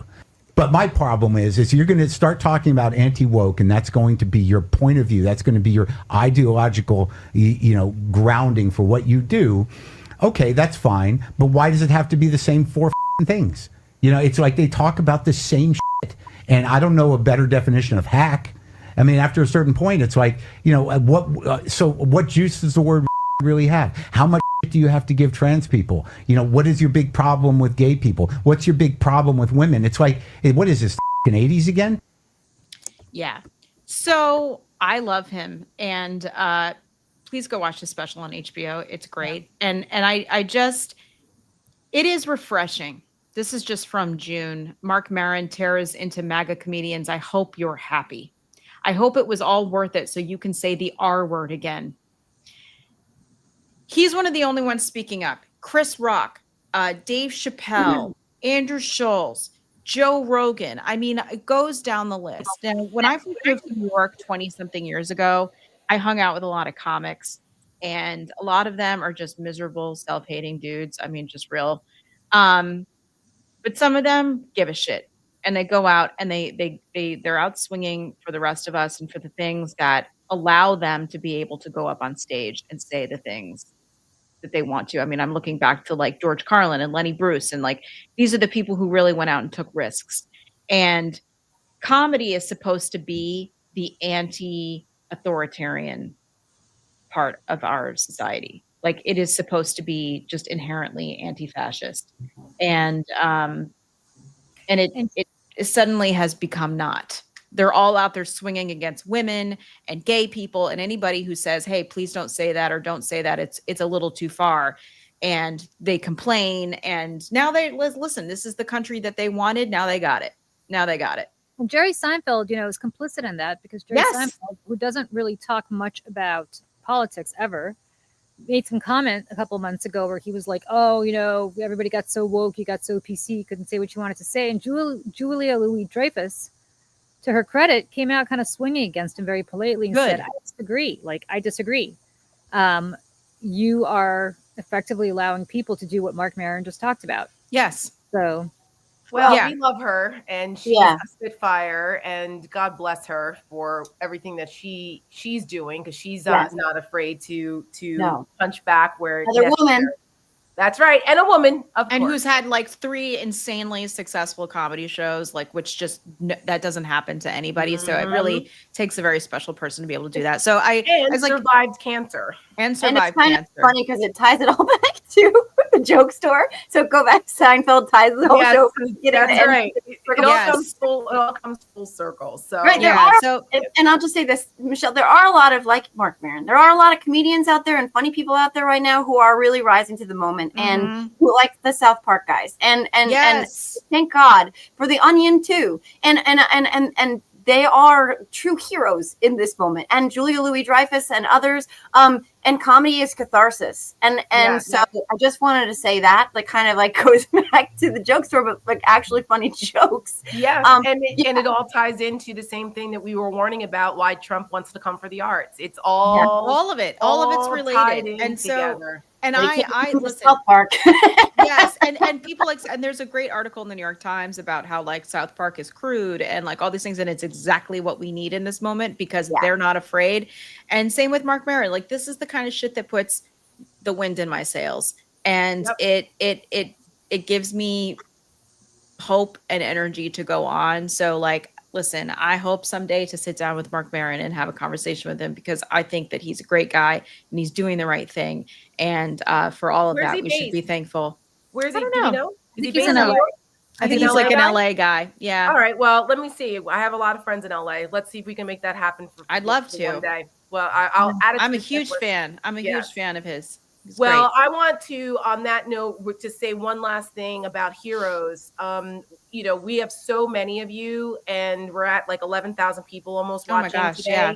But my problem is you're going to start talking about anti-woke, and that's going to be your point of view. That's going to be your ideological, you know, grounding for what you do. Okay, that's fine. But why does it have to be the same four things? You know, it's like they talk about the same shit. And I don't know a better definition of hack. I mean, after a certain point, it's like, you know, what juice does the word really have? How much do you have to give trans people? You know, what is your big problem with gay people? What's your big problem with women? It's like, what is this, 80s again? Yeah. So I love him. And please go watch the special on HBO. It's great. And I just, it is refreshing. This is just from June. Mark Maron tears into MAGA comedians. I hope you're happy. I hope it was all worth it so you can say the R word again. He's one of the only ones speaking up. Chris Rock, Dave Chappelle, Andrew Schulz, Joe Rogan. I mean, it goes down the list. Now, when I first moved to New York 20-something years ago, I hung out with a lot of comics, and a lot of them are just miserable, self-hating dudes. I mean, just real. But some of them give a shit, and they go out and they're out swinging for the rest of us and for the things that allow them to be able to go up on stage and say the things that they want to. I mean, I'm looking back to like George Carlin and Lenny Bruce, and like these are the people who really went out and took risks. And comedy is supposed to be the anti-authoritarian part of our society. Like, it is supposed to be just inherently anti-fascist, and it suddenly has become not. They're all out there swinging against women and gay people, and anybody who says, hey, please don't say that, or don't say that, it's a little too far. And they complain, and now listen, this is the country that they wanted. Now they got it. And Jerry Seinfeld, you know, is complicit in that, because Jerry Seinfeld, who doesn't really talk much about politics ever, made some comment a couple months ago where he was like, oh, you know, everybody got so woke, you got so PC, you couldn't say what you wanted to say. And Julia Louis-Dreyfus, to her credit, came out kind of swinging against him very politely and said, I disagree. Like, I disagree. You are effectively allowing people to do what Mark Maron just talked about. Yes. So, well, we love her, and she's a spitfire, and God bless her for everything that she's doing, because she's not afraid to punch back where another woman. That's right. And a woman, of course. Who's had like 3 insanely successful comedy shows, like, which just, that doesn't happen to anybody. So it really takes a very special person to be able to do that. So I was like, survived cancer. And survived cancer. It's funny because it ties it all back to the joke store. So go back to Seinfeld, ties the whole show. That's right. It all comes full circle. So right, and I'll just say this, Michelle, there are a lot of, like Mark Maron, there are a lot of comedians out there and funny people out there right now who are really rising to the moment, and who like the South Park guys, and thank God for the Onion too, and they are true heroes in this moment. And Julia Louis-Dreyfus and others, and comedy is catharsis. And so I just wanted to say that, like, kind of like goes back to the joke store, but like actually funny jokes. Yes, and it all ties into the same thing that we were warning about, why Trump wants to come for the arts. It's all of it's related, and so together. and I listen. South Park. Yes, and people and there's a great article in the New York Times about how like South Park is crude and like all these things, and it's exactly what we need in this moment because they're not afraid. And same with Mark Maron. Like, this is the kind of shit that puts the wind in my sails, and it gives me hope and energy to go on. So like, listen, I hope someday to sit down with Mark Maron and have a conversation with him, because I think that he's a great guy and he's doing the right thing. And for all of that, we should be thankful. Where's he? I don't Do you know. know? Is he he's based in in LA. LA? I think he's like an LA guy. Yeah. All right. Well, let me see. I have a lot of friends in LA. Let's see if we can make that happen. I'd love to one day. Well, I'll add it. I'm a huge fan. I'm a huge fan of his. Well, I want to, on that note, to say one last thing about heroes. You know, we have so many of you, and we're at like 11,000 people almost watching today. Yeah.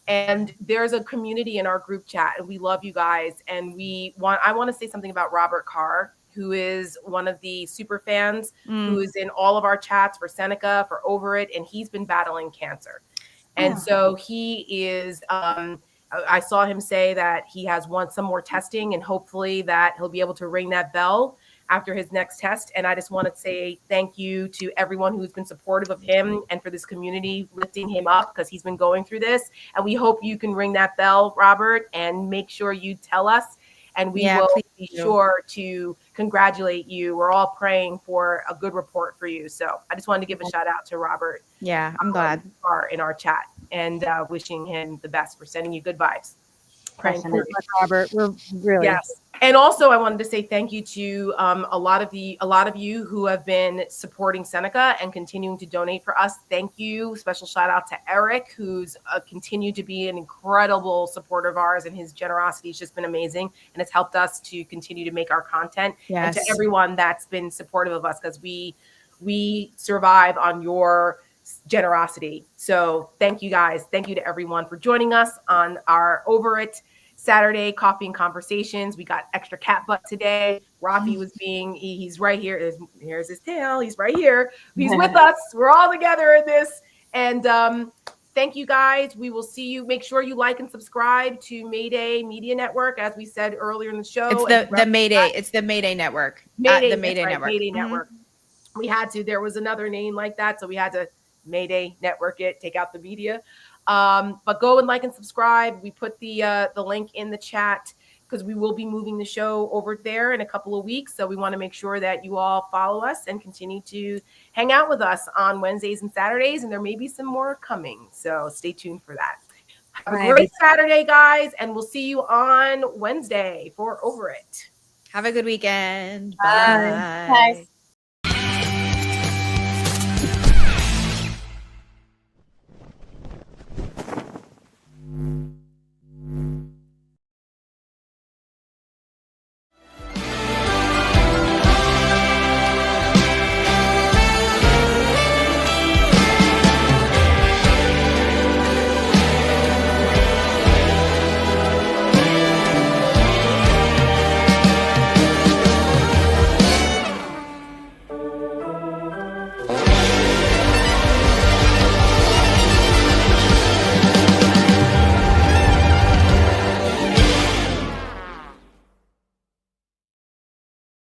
And there's a community in our group chat, and we love you guys. And I want to say something about Robert Carr, who is one of the super fans, who is in all of our chats for Seneca, for Over It, and he's been battling cancer. And so he is, I saw him say that he has some more testing, and hopefully that he'll be able to ring that bell after his next test. And I just want to say thank you to everyone who's been supportive of him and for this community lifting him up, because he's been going through this. And we hope you can ring that bell, Robert, and make sure you tell us, and we will be sure to congratulate you. We're all praying for a good report for you. So I just wanted to give a shout out to Robert. Yeah, I'm glad. In our chat, and wishing him the best. For sending you good vibes. Praying for you, Robert. We're really And also, I wanted to say thank you to a lot of you who have been supporting Seneca and continuing to donate for us. Thank you. Special shout out to Eric, who's continued to be an incredible supporter of ours, and his generosity has just been amazing, and it's helped us to continue to make our content. Yes. And to everyone that's been supportive of us, because we survive on your generosity. So thank you guys. Thank you to everyone for joining us on our Over It Saturday Coffee and Conversations. We got extra cat butt today. Rafi was he's right here. Here's his tail. He's right here. He's with us. We're all together in this. And thank you guys. We will see you. Make sure you like and subscribe to Mayday Media Network, as we said earlier in the show. It's the Mayday. It's the Mayday Network. The Mayday Network. Mayday Network. We had to. There was another name like that, so we had to Mayday Network it. Take out the media. But go and like and subscribe. We put the link in the chat, because we will be moving the show over there in a couple of weeks. So we want to make sure that you all follow us and continue to hang out with us on Wednesdays and Saturdays. And there may be some more coming. So stay tuned for that. Have a great Saturday, guys. And we'll see you on Wednesday for Over It. Have a good weekend. Bye. Bye.